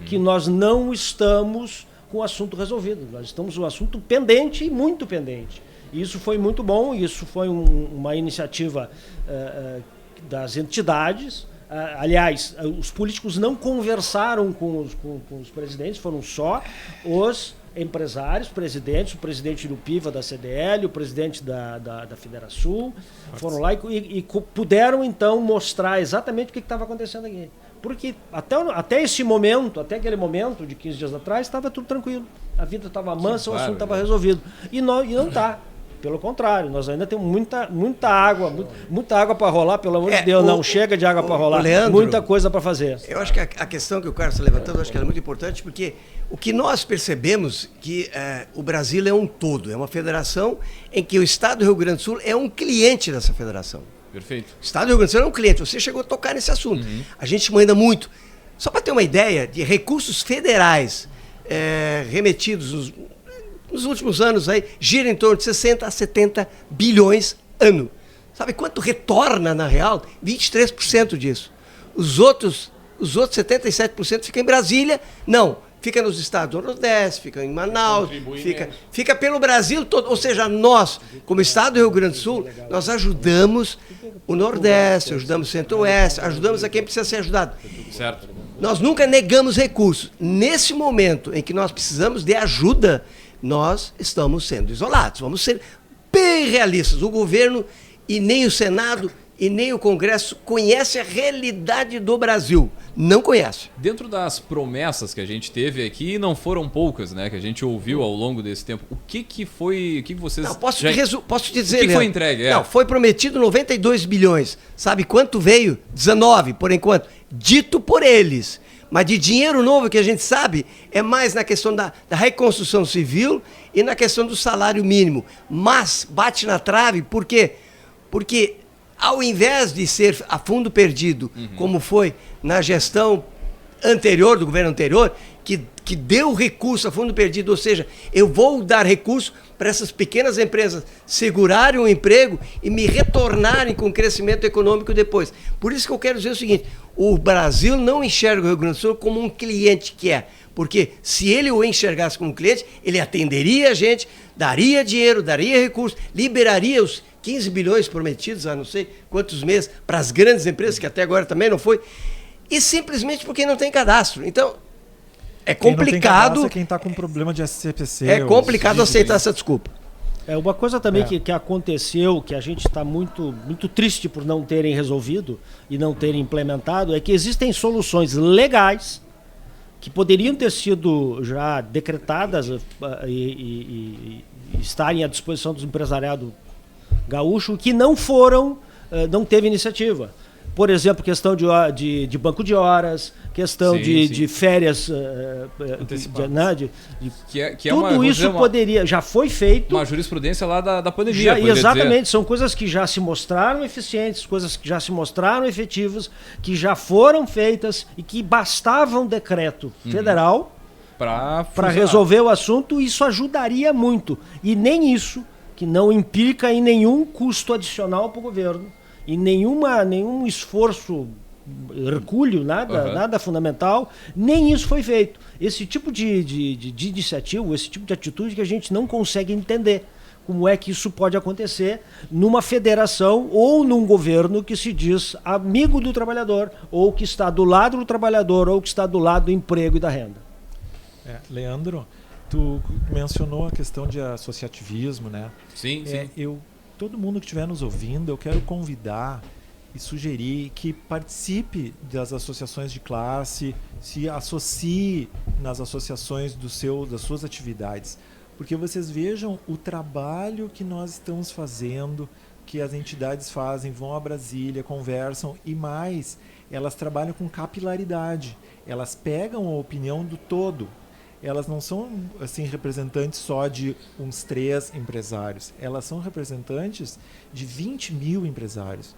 que nós não estamos com o assunto resolvido. Nós estamos com o assunto pendente e muito pendente. E isso foi muito bom, isso foi uma iniciativa das entidades. Aliás, os políticos não conversaram com os presidentes, foram só os empresários, presidentes, o presidente do PIVA da CDL, o presidente da Federação, foram lá e puderam então mostrar exatamente o que estava acontecendo aqui. Porque até esse momento, até aquele momento de 15 dias atrás, estava tudo tranquilo. A vida estava mansa, o assunto estava resolvido. E não está. Pelo contrário, nós ainda temos muita água para rolar, pelo amor de Deus, não chega de água para rolar, Leandro, muita coisa para fazer. Eu acho que a questão que o Carlos está levantando, eu acho que ela é muito importante, porque o que nós percebemos que o Brasil é um todo, é uma federação em que o Estado do Rio Grande do Sul é um cliente dessa federação. Perfeito. O Estado do Rio Grande do Sul é um cliente, você chegou a tocar nesse assunto. A gente manda muito. Só para ter uma ideia de recursos federais remetidos nos últimos anos aí, gira em torno de 60 a 70 bilhões ano. Sabe quanto retorna, na real? 23% disso. Os outros 77% ficam em Brasília. Não, fica nos estados do Nordeste, fica em Manaus, fica pelo Brasil todo. Ou seja, nós, como Estado do Rio Grande do Sul, nós ajudamos o Nordeste, ajudamos o Centro-Oeste, ajudamos a quem precisa ser ajudado. Certo. Nós nunca negamos recursos. Nesse momento em que nós precisamos de ajuda, nós estamos sendo isolados. Vamos ser bem realistas. O governo e nem o Senado e nem o Congresso conhecem a realidade do Brasil. Não conhece. Dentro das promessas que a gente teve aqui, não foram poucas, né? Que a gente ouviu ao longo desse tempo. O que foi... O que vocês... Não, posso te dizer, o que foi entregue? Não, foi prometido 92 bilhões. Sabe quanto veio? 19, por enquanto. Dito por eles. Mas de dinheiro novo que a gente sabe é mais na questão da reconstrução civil e na questão do salário mínimo. Mas bate na trave, por quê? Porque ao invés de ser a fundo perdido, como foi na gestão anterior, do governo anterior, que deu recurso a fundo perdido, ou seja, eu vou dar recurso para essas pequenas empresas segurarem o emprego e me retornarem com crescimento econômico depois. Por isso que eu quero dizer o seguinte, o Brasil não enxerga o Rio Grande do Sul como um cliente que é, porque se ele o enxergasse como um cliente, ele atenderia a gente, daria dinheiro, daria recursos, liberaria os 15 bilhões prometidos há não sei quantos meses para as grandes empresas, que até agora também não foi, e simplesmente porque não tem cadastro. Então, é complicado. Quem está com problema de SCPC. É complicado aceitar essa desculpa. Uma coisa também que aconteceu, que a gente está muito triste por não terem resolvido e não terem implementado, é que existem soluções legais que poderiam ter sido já decretadas e estarem à disposição do empresariado gaúcho, que não foram, não teve iniciativa. Por exemplo, questão de banco de horas, questão de férias tudo isso poderia, já foi feito. Uma jurisprudência lá da pandemia. Exatamente, são coisas que já se mostraram eficientes, coisas que já se mostraram efetivas, que já foram feitas e que bastava um decreto federal para resolver o assunto. Isso ajudaria muito. E nem isso, que não implica em nenhum custo adicional para o governo, e nenhum esforço hercúleo, nada fundamental, nem isso foi feito. Esse tipo de iniciativa, esse tipo de atitude que a gente não consegue entender. Como é que isso pode acontecer numa federação ou num governo que se diz amigo do trabalhador, ou que está do lado do trabalhador, ou que está do lado do emprego e da renda. Leandro, tu mencionou a questão de associativismo, né? Sim. Todo mundo que estiver nos ouvindo, eu quero convidar e sugerir que participe das associações de classe, se associe nas associações das suas atividades. Porque vocês vejam o trabalho que nós estamos fazendo, que as entidades fazem, vão a Brasília, conversam e mais, elas trabalham com capilaridade. Elas pegam a opinião do todo. Elas não são assim representantes só de uns 3 empresários. Elas são representantes de 20 mil empresários.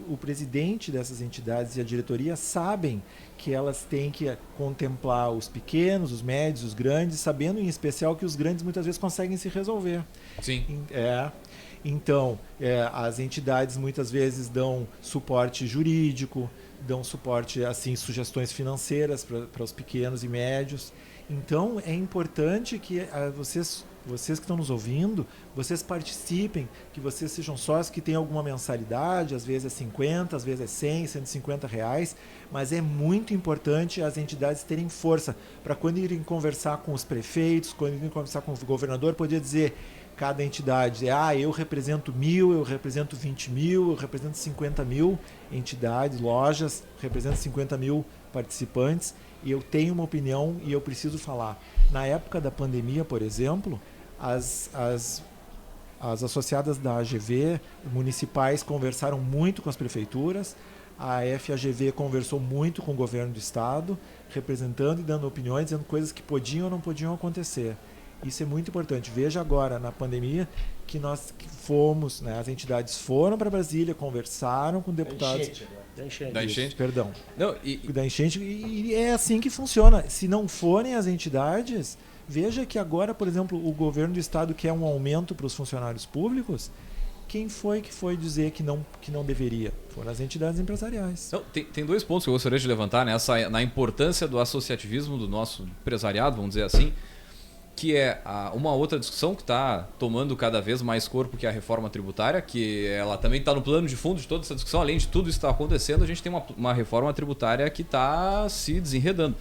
O presidente dessas entidades e a diretoria sabem que elas têm que contemplar os pequenos, os médios, os grandes, sabendo em especial que os grandes muitas vezes conseguem se resolver. Sim. Então, as entidades muitas vezes dão suporte jurídico, dão suporte, assim, sugestões financeiras para os pequenos e médios. Então, é importante que vocês que estão nos ouvindo, vocês participem, que vocês sejam sócios, que tenham alguma mensalidade, às vezes é 50, às vezes é 100, 150 reais, mas é muito importante as entidades terem força para quando irem conversar com os prefeitos, quando irem conversar com o governador, poder dizer, cada entidade, eu represento 1.000, eu represento 20 mil, eu represento 50 mil entidades, lojas, represento 50 mil participantes, e eu tenho uma opinião e eu preciso falar. Na época da pandemia, por exemplo, as associadas da AGV municipais conversaram muito com as prefeituras, a FAGV conversou muito com o governo do estado, representando e dando opiniões, dizendo coisas que podiam ou não podiam acontecer. Isso é muito importante. Veja agora, na pandemia, que nós fomos, as entidades foram para Brasília, conversaram com deputados. Da enchente. Perdão. Não, Da enchente. E é assim que funciona. Se não forem as entidades, veja que agora, por exemplo, o governo do estado quer um aumento para os funcionários públicos. Quem foi que foi dizer que não deveria? Foram as entidades empresariais. Não, tem 2 pontos que eu gostaria de levantar na importância do associativismo do nosso empresariado, vamos dizer assim, que é uma outra discussão que está tomando cada vez mais corpo, que é a reforma tributária, que ela também está no plano de fundo de toda essa discussão. Além de tudo isso que está acontecendo, a gente tem uma reforma tributária que está se desenredando.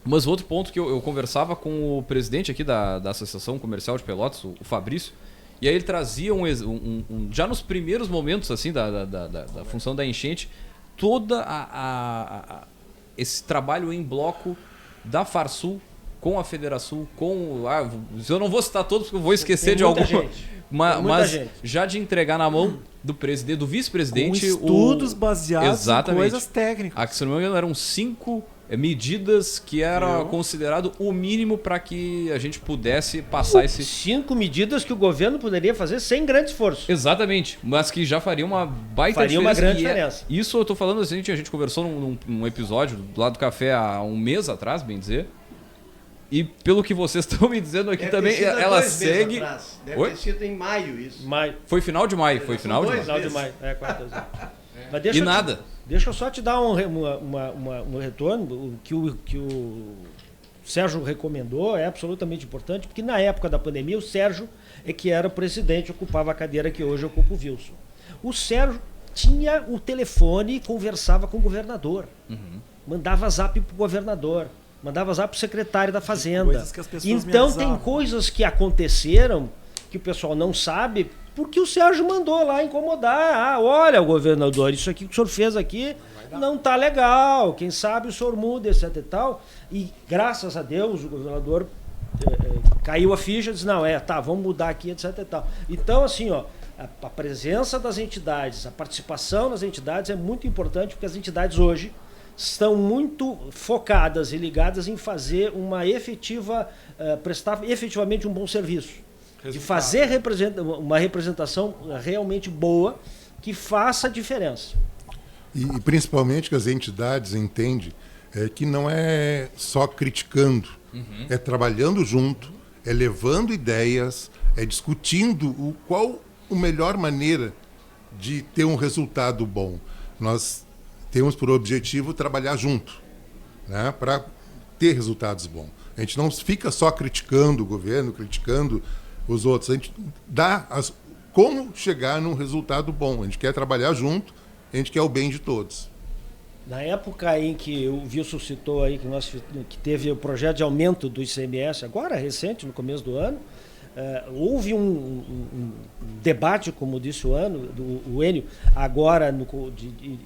Mas outro ponto que eu conversava com o presidente aqui da Associação Comercial de Pelotas, o Fabrício, e aí ele trazia já nos primeiros momentos assim da função da enchente, toda esse trabalho em bloco da Farsul com a Federação, eu não vou citar todos porque eu vou esquecer de algum, mas já de entregar na mão do presidente, do vice-presidente, com estudos baseados em coisas técnicas. Que, se não me engano, eram 5 medidas que era considerado o mínimo para que a gente pudesse passar 5 medidas que o governo poderia fazer sem grande esforço. Exatamente, mas que já faria uma baita diferença. Uma grande diferença. Isso eu tô falando assim, a gente conversou num episódio do Lado do Café há um mês atrás, bem dizer. E pelo que vocês estão me dizendo aqui também, ela segue... Deve ter sido em maio isso. Foi final de maio, Final de maio, 4 meses. Mas e nada. Deixa eu só te dar um retorno. Que o Sérgio recomendou é absolutamente importante, porque na época da pandemia o Sérgio é que era o presidente, ocupava a cadeira que hoje ocupa o Wilson. O Sérgio tinha o telefone e conversava com o governador. Mandava zap pro governador. Mandava zap pro secretário da Fazenda. Então tem coisas que aconteceram que o pessoal não sabe, porque o Sérgio mandou lá incomodar. Olha, governador, isso aqui que o senhor fez aqui não tá legal. Quem sabe o senhor muda, etc e tal. E graças a Deus o governador caiu a ficha e disse, vamos mudar aqui, etc e tal. Então, assim, a presença das entidades, a participação das entidades é muito importante, porque as entidades hoje estão muito focadas e ligadas em fazer prestar efetivamente um bom serviço. De fazer uma representação realmente boa que faça a diferença. E principalmente que as entidades entendem que não é só criticando, é trabalhando junto, é levando ideias, é discutindo qual a melhor maneira de ter um resultado bom. Nós temos por objetivo trabalhar junto, né, para ter resultados bons. A gente não fica só criticando o governo, criticando os outros. A gente dá como chegar num resultado bom. A gente quer trabalhar junto, a gente quer o bem de todos. Na época em que o Wilson citou aí que teve o projeto de aumento do ICMS, agora recente, no começo do ano, houve um debate, como disse o Enio, agora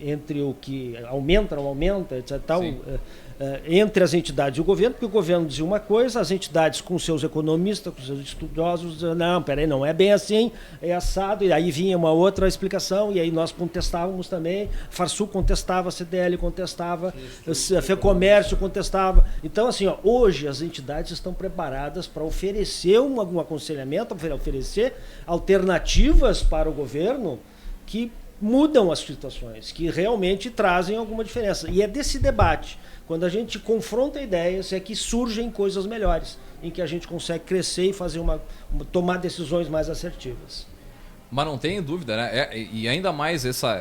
entre o que aumenta, não aumenta, etc. Tal, entre as entidades e o governo, porque o governo dizia uma coisa, as entidades com seus economistas, com seus estudiosos, diziam, não, peraí, não é bem assim, é assado, e aí vinha uma outra explicação, e aí nós contestávamos também, Farsul contestava, a CDL contestava, a FEComércio contestava. Então, assim, ó, hoje as entidades estão preparadas para oferecer um aconselhamento, oferecer alternativas para o governo que mudam as situações, que realmente trazem alguma diferença. E é desse debate, quando a gente confronta ideias, é que surgem coisas melhores, em que a gente consegue crescer e fazer tomar decisões mais assertivas. Mas não tem dúvida, né? E ainda mais essa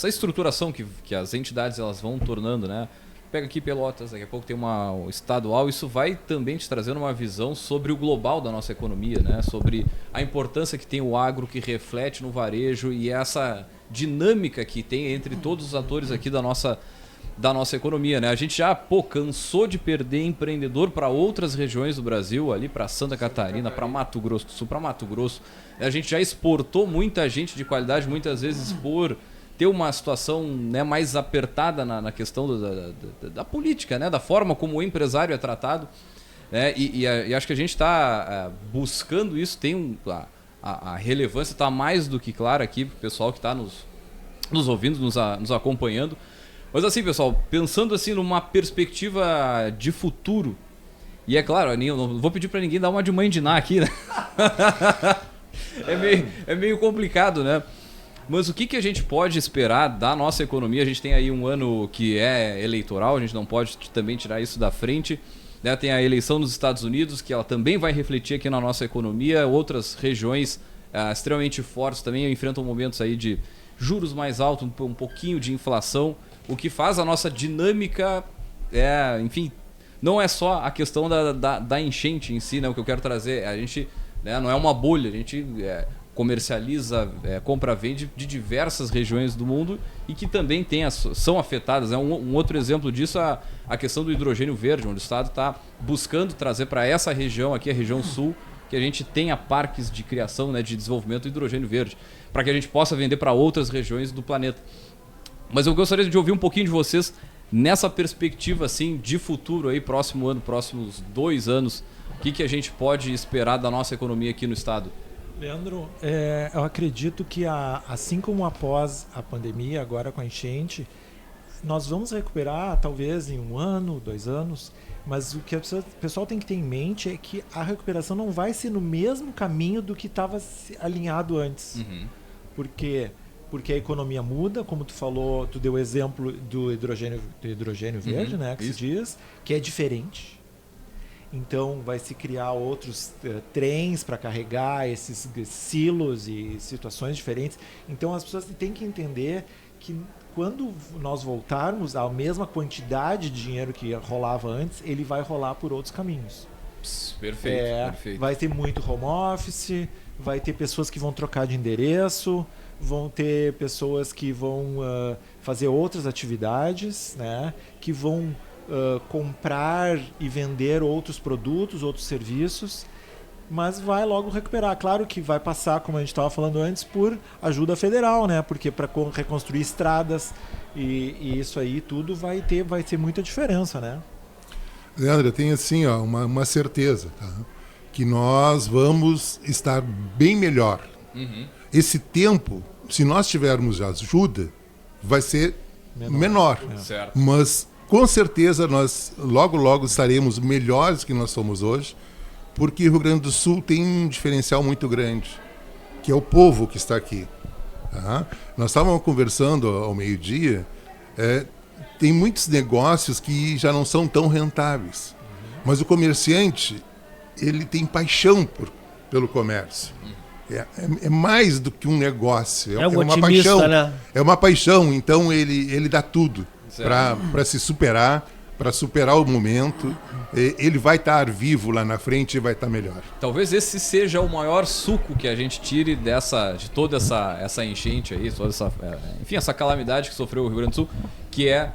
estruturação que as entidades elas vão tornando, né? Pega aqui Pelotas, daqui a pouco tem uma estadual, isso vai também te trazendo uma visão sobre o global da nossa economia, né? Sobre a importância que tem o agro, que reflete no varejo e essa dinâmica que tem entre todos os atores aqui da nossa economia, né? A gente já cansou de perder empreendedor para outras regiões do Brasil, ali para Santa Catarina, para Mato Grosso do Sul, para Mato Grosso. A gente já exportou muita gente de qualidade, muitas vezes por ter uma situação, né, mais apertada na questão da política, né, da forma como o empresário é tratado, né, e acho que a gente está buscando isso, tem a relevância está mais do que clara aqui para o pessoal que está nos ouvindo, nos acompanhando. Mas assim, pessoal, pensando assim numa perspectiva de futuro, e é claro, eu não vou pedir para ninguém dar uma de mãe de Ná aqui, né? É meio complicado, né? Mas o que a gente pode esperar da nossa economia? A gente tem aí um ano que é eleitoral, a gente não pode também tirar isso da frente, né? Tem a eleição nos Estados Unidos, que ela também vai refletir aqui na nossa economia. Outras regiões extremamente fortes também enfrentam momentos aí de juros mais altos, um pouquinho de inflação, o que faz a nossa dinâmica, enfim, não é só a questão da enchente em si, né? O que eu quero trazer, a gente, né, não é uma bolha, a gente comercializa, compra, vende de diversas regiões do mundo e que também são afetadas. Um outro exemplo disso é a questão do hidrogênio verde, onde o Estado está buscando trazer para essa região aqui, a região sul, que a gente tenha parques de criação, né, de desenvolvimento do hidrogênio verde, para que a gente possa vender para outras regiões do planeta. Mas eu gostaria de ouvir um pouquinho de vocês nessa perspectiva assim, de futuro, aí, próximo ano, próximos 2 anos, o que a gente pode esperar da nossa economia aqui no Estado? Leandro, eu acredito que assim como após a pandemia, agora com a enchente, nós vamos recuperar talvez em 1 ano, 2 anos, mas o que o pessoal tem que ter em mente é que a recuperação não vai ser no mesmo caminho do que estava alinhado antes. Uhum. Porque a economia muda, como tu falou, tu deu o exemplo do hidrogênio verde, né, que se diz, que é diferente. Então vai se criar outros trens para carregar esses silos e situações diferentes. Então as pessoas têm que entender que quando nós voltarmos à mesma quantidade de dinheiro que rolava antes, ele vai rolar por outros caminhos. Perfeito, perfeito. Vai ter muito home office, vai ter pessoas que vão trocar de endereço, vão ter pessoas que vão fazer outras atividades, né, que vão comprar e vender outros produtos, outros serviços, mas vai logo recuperar. Claro que vai passar, como a gente estava falando antes, por ajuda federal, né? Porque para reconstruir estradas e isso aí tudo vai ter muita diferença, né? Leandro, eu tenho assim, uma certeza, tá? Que nós vamos estar bem melhor. Uhum. Esse tempo, se nós tivermos ajuda, vai ser menor. Certo. Mas com certeza nós logo estaremos melhores que nós somos hoje, porque o Rio Grande do Sul tem um diferencial muito grande, que é o povo que está aqui. Tá? Nós estávamos conversando ao meio-dia, tem muitos negócios que já não são tão rentáveis, mas o comerciante, ele tem paixão pelo comércio. é mais do que um negócio, É um uma otimista, paixão. né? É uma paixão, então ele dá tudo Certo. para se superar, para superar o momento. Ele vai estar vivo lá na frente e vai estar melhor. Talvez esse seja o maior suco que a gente tire de toda essa enchente aí, toda enfim, essa calamidade que sofreu o Rio Grande do Sul, que é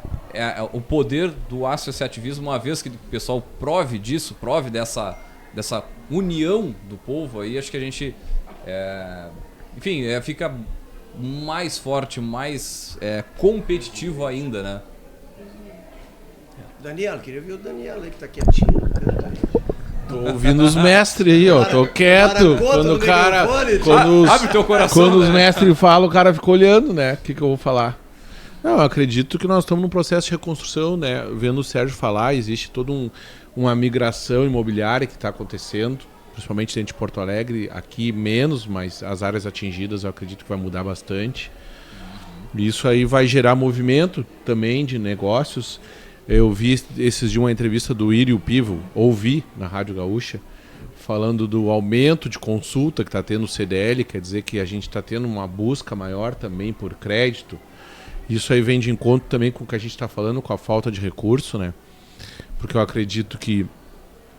o poder do associativismo, uma vez que o pessoal prove disso, prove dessa união do povo aí, acho que a gente fica mais forte, mais competitivo ainda, né? Daniel, queria ver o Daniel aí que tá quietinho no canto aí. Tô ouvindo os mestres aí, ó. Tô quieto. Quando o cara. Abre teu coração. Quando os né? mestres falam, o cara fica olhando, né? O que eu vou falar? Não, eu acredito que nós estamos num processo de reconstrução, né? Vendo o Sérgio falar, existe toda uma migração imobiliária que está acontecendo, principalmente dentro de Porto Alegre, aqui menos, mas as áreas atingidas eu acredito que vai mudar bastante. E isso aí vai gerar movimento também de negócios. Eu vi esses dias uma entrevista do Írio Pivo, ouvi na Rádio Gaúcha, falando do aumento de consulta que está tendo o CDL, quer dizer que a gente está tendo uma busca maior também por crédito. Isso aí vem de encontro também com o que a gente está falando, com a falta de recurso, né? Porque eu acredito que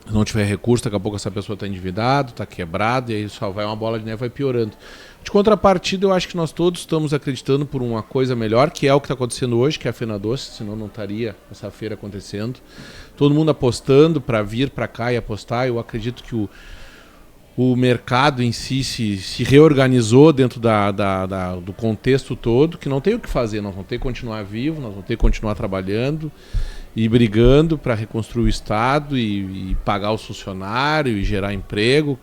se não tiver recurso, daqui a pouco essa pessoa está endividada, está quebrada, e aí só vai uma bola de neve, vai piorando. De contrapartida, eu acho que nós todos estamos acreditando por uma coisa melhor, que é o que está acontecendo hoje, que é a Fena Doce, senão não estaria essa feira acontecendo. Todo mundo apostando para vir para cá e apostar. Eu acredito que o mercado em si se reorganizou dentro do contexto todo, que não tem o que fazer, nós vamos ter que continuar vivo, nós vamos ter que continuar trabalhando e brigando para reconstruir o Estado e pagar os funcionários e gerar emprego,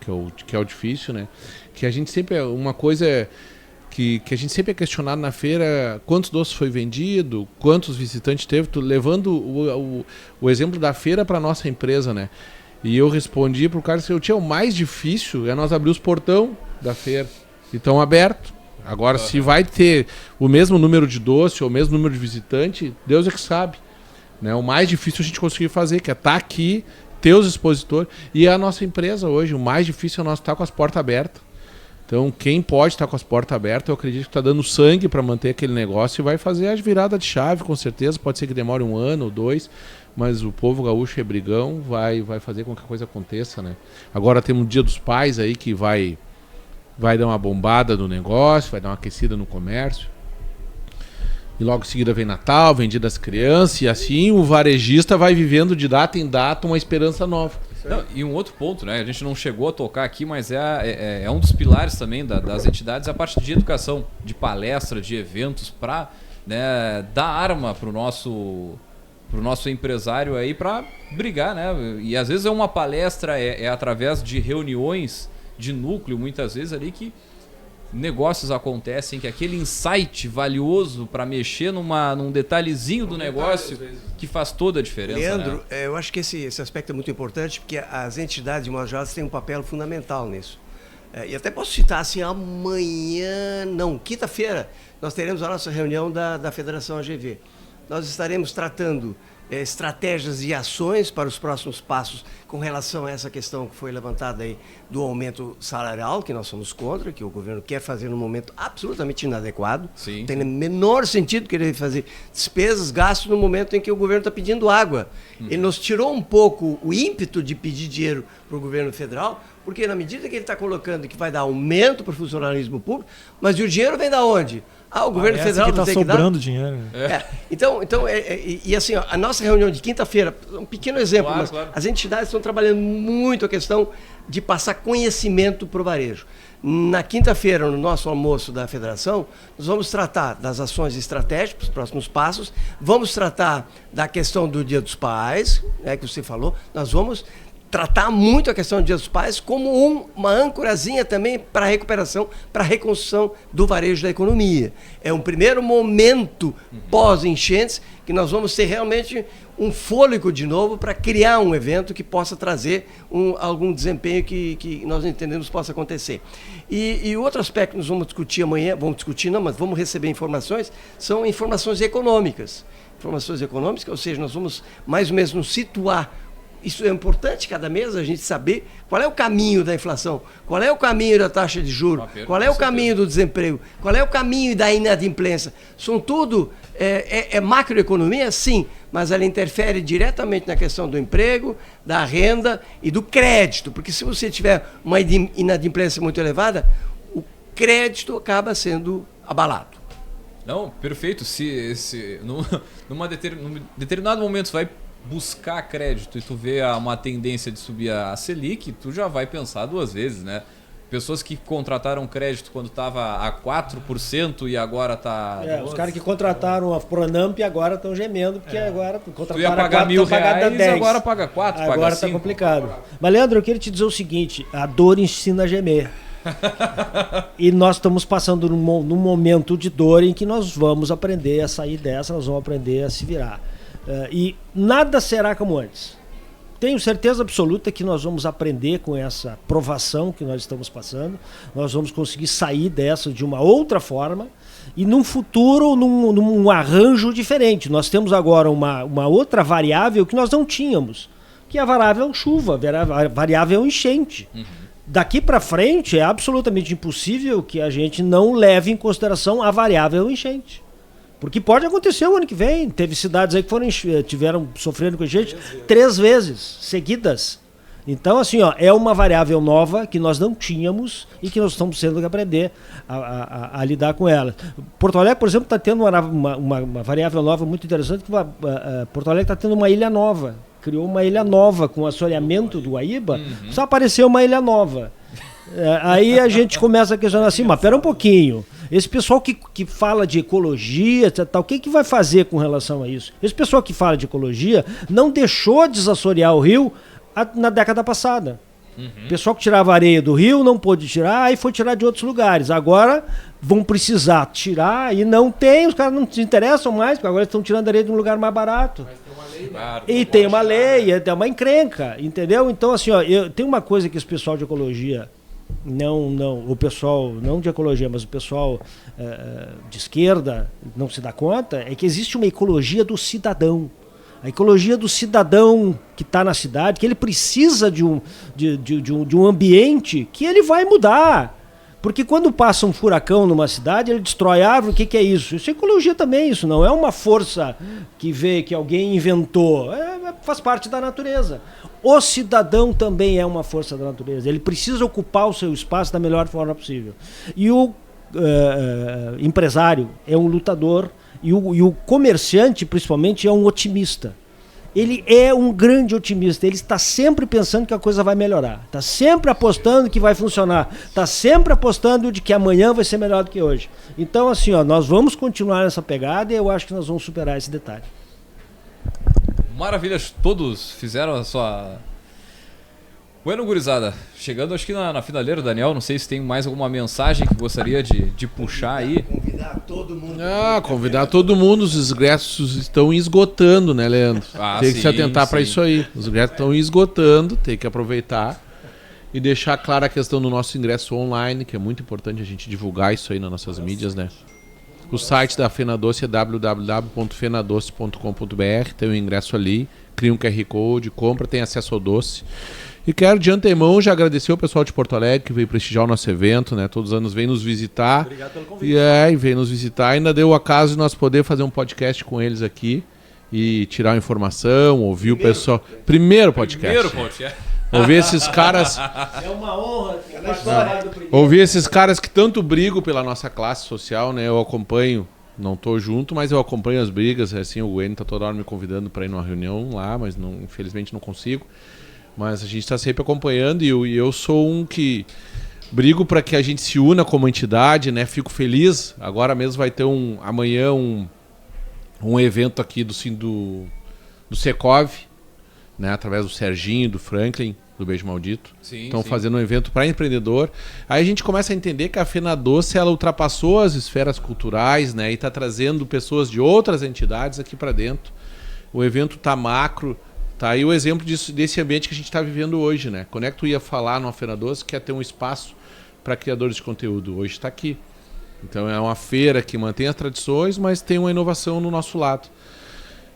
que é o difícil, né? Que a gente sempre, uma coisa que a gente sempre é questionado na feira, quantos doces foi vendido, quantos visitantes teve, levando o exemplo da feira para nossa empresa, né? E eu respondi pro cara que o mais difícil é nós abrir os portão da feira e estão abertos. Agora, se vai ter o mesmo número de doce ou o mesmo número de visitante, Deus é que sabe. Né? O mais difícil a gente conseguir fazer, que é estar aqui, ter os expositores. E a nossa empresa hoje, o mais difícil é nós estar com as portas abertas. Então, quem pode estar com as portas abertas, eu acredito que está dando sangue para manter aquele negócio e vai fazer a virada de chave, com certeza. Pode ser que demore 1 ano ou 2, mas o povo gaúcho é brigão, vai fazer com que a coisa aconteça, né? Agora temos o Dia dos Pais aí, que vai dar uma bombada no negócio, vai dar uma aquecida no comércio. E logo em seguida vem Natal, vem Dia das Crianças, e assim o varejista vai vivendo de data em data uma esperança nova. Não, e um outro ponto, né? A gente não chegou a tocar aqui, mas é um dos pilares também das entidades, a parte de educação, de palestra, de eventos, para, né, dar arma pro nosso empresário aí para brigar, né? E às vezes é uma palestra, através de reuniões de núcleo, muitas vezes ali que negócios acontecem, que aquele insight valioso para mexer num detalhezinho do negócio que faz toda a diferença. Leandro, né? eu acho que esse aspecto é muito importante, porque as entidades de modo geral têm um papel fundamental nisso. E até posso citar assim, quinta-feira, nós teremos a nossa reunião da Federação AGV. Nós estaremos tratando estratégias e ações para os próximos passos com relação a essa questão que foi levantada aí do aumento salarial, que nós somos contra, que o governo quer fazer num momento absolutamente inadequado. Sim. Não tem o menor sentido querer fazer despesas, gastos no momento em que o governo está pedindo água. Ele nos tirou um pouco o ímpeto de pedir dinheiro para o governo federal, porque na medida que ele está colocando que vai dar aumento para o funcionalismo público, mas e o dinheiro vem da onde? O governo federal que está sobrando dinheiro. Então, assim, ó, a nossa reunião de quinta-feira, um pequeno exemplo, mas claro. As entidades estão trabalhando muito a questão de passar conhecimento para o varejo. Na quinta-feira, no nosso almoço da federação, nós vamos tratar das ações estratégicas, os próximos passos, vamos tratar da questão do Dia dos Pais, que você falou, nós vamos tratar muito a questão do Dia dos Pais como uma âncorazinha também para a recuperação, para a reconstrução do varejo da economia. É um primeiro momento pós-enchentes que nós vamos ter realmente um fôlego de novo para criar um evento que possa trazer algum desempenho que nós entendemos possa acontecer. E outro aspecto que nós vamos discutir amanhã, mas vamos receber informações, são informações econômicas. Informações econômicas, ou seja, nós vamos mais ou menos nos situar isso é importante cada mês, a gente saber qual é o caminho da inflação, qual é o caminho da taxa de juros, qual é o caminho do desemprego, qual é o caminho da inadimplência. São tudo, macroeconomia, sim, mas ela interfere diretamente na questão do emprego, da renda e do crédito, porque se você tiver uma inadimplência muito elevada, o crédito acaba sendo abalado. Não, perfeito. Num determinado momento você vai buscar crédito e tu vê uma tendência de subir a Selic, tu já vai pensar 2 vezes, né? Pessoas que contrataram crédito quando estava a 4% e agora está... Os caras que contrataram a Pronamp agora estão gemendo, porque agora contrataram tu ia pagar R$1.000, agora paga 4, agora paga 5. Agora está complicado. Mas, Leandro, eu queria te dizer o seguinte, a dor ensina a gemer. E nós estamos passando num momento de dor em que nós vamos aprender a sair dessa, nós vamos aprender a se virar. E nada será como antes. Tenho certeza absoluta que nós vamos aprender com essa provação que nós estamos passando, nós vamos conseguir sair dessa de uma outra forma e num futuro, num arranjo diferente. Nós temos agora uma outra variável que nós não tínhamos, que é a variável chuva, a variável enchente. Daqui para frente é absolutamente impossível que a gente não leve em consideração a variável enchente. Porque pode acontecer o ano que vem. Teve cidades aí que tiveram sofrendo com enchente 3 vezes seguidas. Então, assim, é uma variável nova que nós não tínhamos e que nós estamos tendo que aprender a lidar com ela. Porto Alegre, por exemplo, está tendo uma variável nova muito interessante. Porto Alegre está tendo uma ilha nova. Criou uma ilha nova com o assoreamento do Guaíba. Só apareceu uma ilha nova. Aí a gente começa a questionar assim, mas pera um pouquinho. Esse pessoal que fala de ecologia, tal, o que vai fazer com relação a isso? Esse pessoal que fala de ecologia não deixou de desassorear o rio na década passada. O pessoal que tirava areia do rio não pôde tirar e foi tirar de outros lugares. Agora vão precisar tirar e não tem, os caras não se interessam mais, porque agora estão tirando areia de um lugar mais barato. Mas tem uma lei, claro, e tem uma lei, é uma encrenca, entendeu? Então, assim, tem uma coisa que esse pessoal de ecologia, o pessoal, não de ecologia, mas o pessoal de esquerda não se dá conta, é que existe uma ecologia do cidadão. A ecologia do cidadão que está na cidade, que ele precisa de um ambiente que ele vai mudar. Porque quando passa um furacão numa cidade, ele destrói a árvore, o que é isso? Isso é ecologia também, isso não é uma força que alguém inventou, faz parte da natureza. O cidadão também é uma força da natureza, ele precisa ocupar o seu espaço da melhor forma possível. E o empresário é um lutador, e o comerciante, principalmente, é um otimista. Ele é um grande otimista, ele está sempre pensando que a coisa vai melhorar, está sempre apostando que vai funcionar, está sempre apostando de que amanhã vai ser melhor do que hoje. Então, assim, nós vamos continuar nessa pegada e eu acho que nós vamos superar esse detalhe. Maravilha, todos fizeram a sua... Bueno, gurizada, chegando acho que na finaleira, Daniel, não sei se tem mais alguma mensagem que gostaria de puxar aí. Convidar todo mundo. Convidar todo mundo, os ingressos estão esgotando, né, Leandro? Tem que se atentar para isso aí. Os ingressos estão esgotando, tem que aproveitar e deixar clara a questão do nosso ingresso online, que é muito importante a gente divulgar isso aí nas nossas mídias, né? O site da Fenadoce é www.fenadoce.com.br, tem o ingresso ali, cria um QR Code, compra, tem acesso ao doce. E quero de antemão já agradecer o pessoal de Porto Alegre que veio prestigiar o nosso evento, né? Todos os anos vem nos visitar. Obrigado pelo convite. E vem nos visitar. Ainda deu o acaso de nós poder fazer um podcast com eles aqui e tirar informação, ouvir o pessoal. Primeiro podcast. Ouvir esses caras. É uma honra participar do primeiro. Ouvir esses caras que tanto brigam pela nossa classe social, né? Eu acompanho, não tô junto, mas eu acompanho as brigas. Assim, o Gwen tá toda hora me convidando para ir numa reunião lá, mas infelizmente não consigo. Mas a gente está sempre acompanhando e eu sou um que brigo para que a gente se una como entidade, né? Fico feliz. Agora mesmo vai ter amanhã um evento aqui do Secov, né? Através do Serginho, do Franklin, do Beijo Maldito. Estão fazendo um evento para empreendedor. Aí a gente começa a entender que a Fenadoce, ela ultrapassou as esferas culturais, né? E está trazendo pessoas de outras entidades aqui para dentro. O evento tá macro. Tá aí o exemplo desse ambiente que a gente está vivendo hoje, né? Quando é que tu ia falar numa Fenadoce que ia ter um espaço para criadores de conteúdo? Hoje está aqui. Então é uma feira que mantém as tradições, mas tem uma inovação no nosso lado.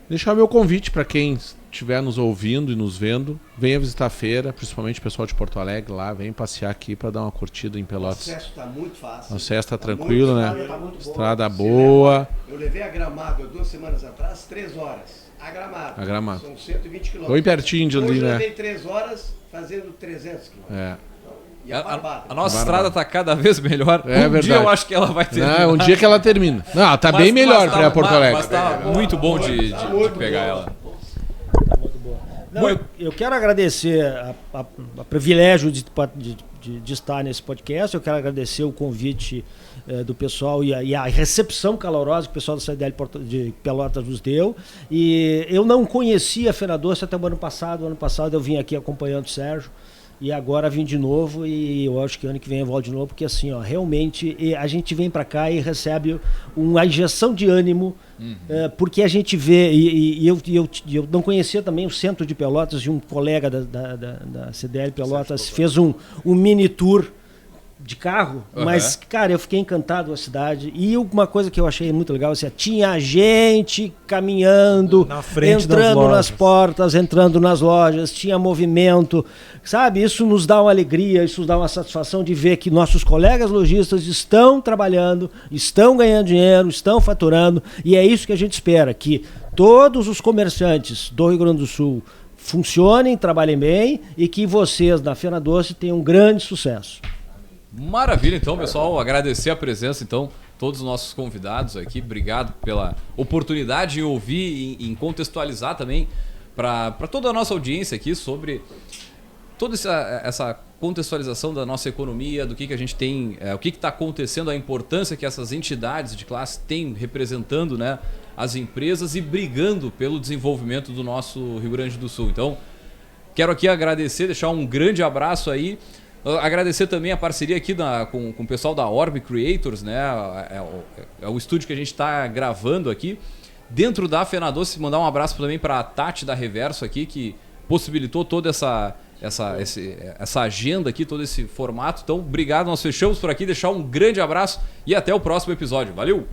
Deixar meu convite para quem estiver nos ouvindo e nos vendo, venha visitar a feira, principalmente o pessoal de Porto Alegre lá, vem passear aqui para dar uma curtida em Pelotas. O acesso está muito fácil. O acesso está tranquilo, né? Tá muito boa. Estrada boa. Eu levei a Gramado 2 semanas atrás, 3 horas. A Gramado. São 120 quilômetros. Bem pertinho de ali, Hoje eu né? levei 3 horas fazendo 300 quilômetros. É. E é barbada. A nossa estrada tá cada vez melhor. É um verdade. dia eu acho que ela vai terminar. Não, um dia que ela termina. Não, ela tá bem melhor para Porto Alegre. Mas tá muito bom de pegar ela. Tá muito boa. Não, eu quero agradecer a privilégio de estar nesse podcast. Eu quero agradecer o convite do pessoal e a recepção calorosa que o pessoal da CDL de Pelotas nos deu. E eu não conhecia a Feira Doce até o ano passado. O ano passado eu vim aqui acompanhando o Sérgio. E agora vim de novo e eu acho que ano que vem eu volto de novo, porque assim, ó, realmente a gente vem para cá e recebe uma injeção de ânimo, porque a gente vê, e eu não conhecia também o centro de Pelotas, e um colega da CDL Pelotas fez um mini tour de carro, mas, cara, eu fiquei encantado com a cidade. E uma coisa que eu achei muito legal, assim, tinha gente caminhando, na frente entrando nas portas, entrando nas lojas, tinha movimento, sabe? Isso nos dá uma alegria, isso nos dá uma satisfação de ver que nossos colegas lojistas estão trabalhando, estão ganhando dinheiro, estão faturando, e é isso que a gente espera, que todos os comerciantes do Rio Grande do Sul funcionem, trabalhem bem e que vocês, na Feira Doce, tenham um grande sucesso. Maravilha, então, pessoal. Agradecer a presença, então, todos os nossos convidados aqui. Obrigado pela oportunidade em ouvir e em contextualizar também para toda a nossa audiência aqui sobre toda essa contextualização da nossa economia, do que a gente tem, o que está acontecendo, a importância que essas entidades de classe têm representando, né, as empresas e brigando pelo desenvolvimento do nosso Rio Grande do Sul. Então, quero aqui agradecer, deixar um grande abraço aí. Agradecer também a parceria aqui com o pessoal da Orb Creators, né? É o estúdio que a gente está gravando aqui. Dentro da Feira Doce, mandar um abraço também para a Tati da Reverso aqui, que possibilitou toda essa agenda aqui, todo esse formato. Então, obrigado, nós fechamos por aqui, deixar um grande abraço e até o próximo episódio. Valeu!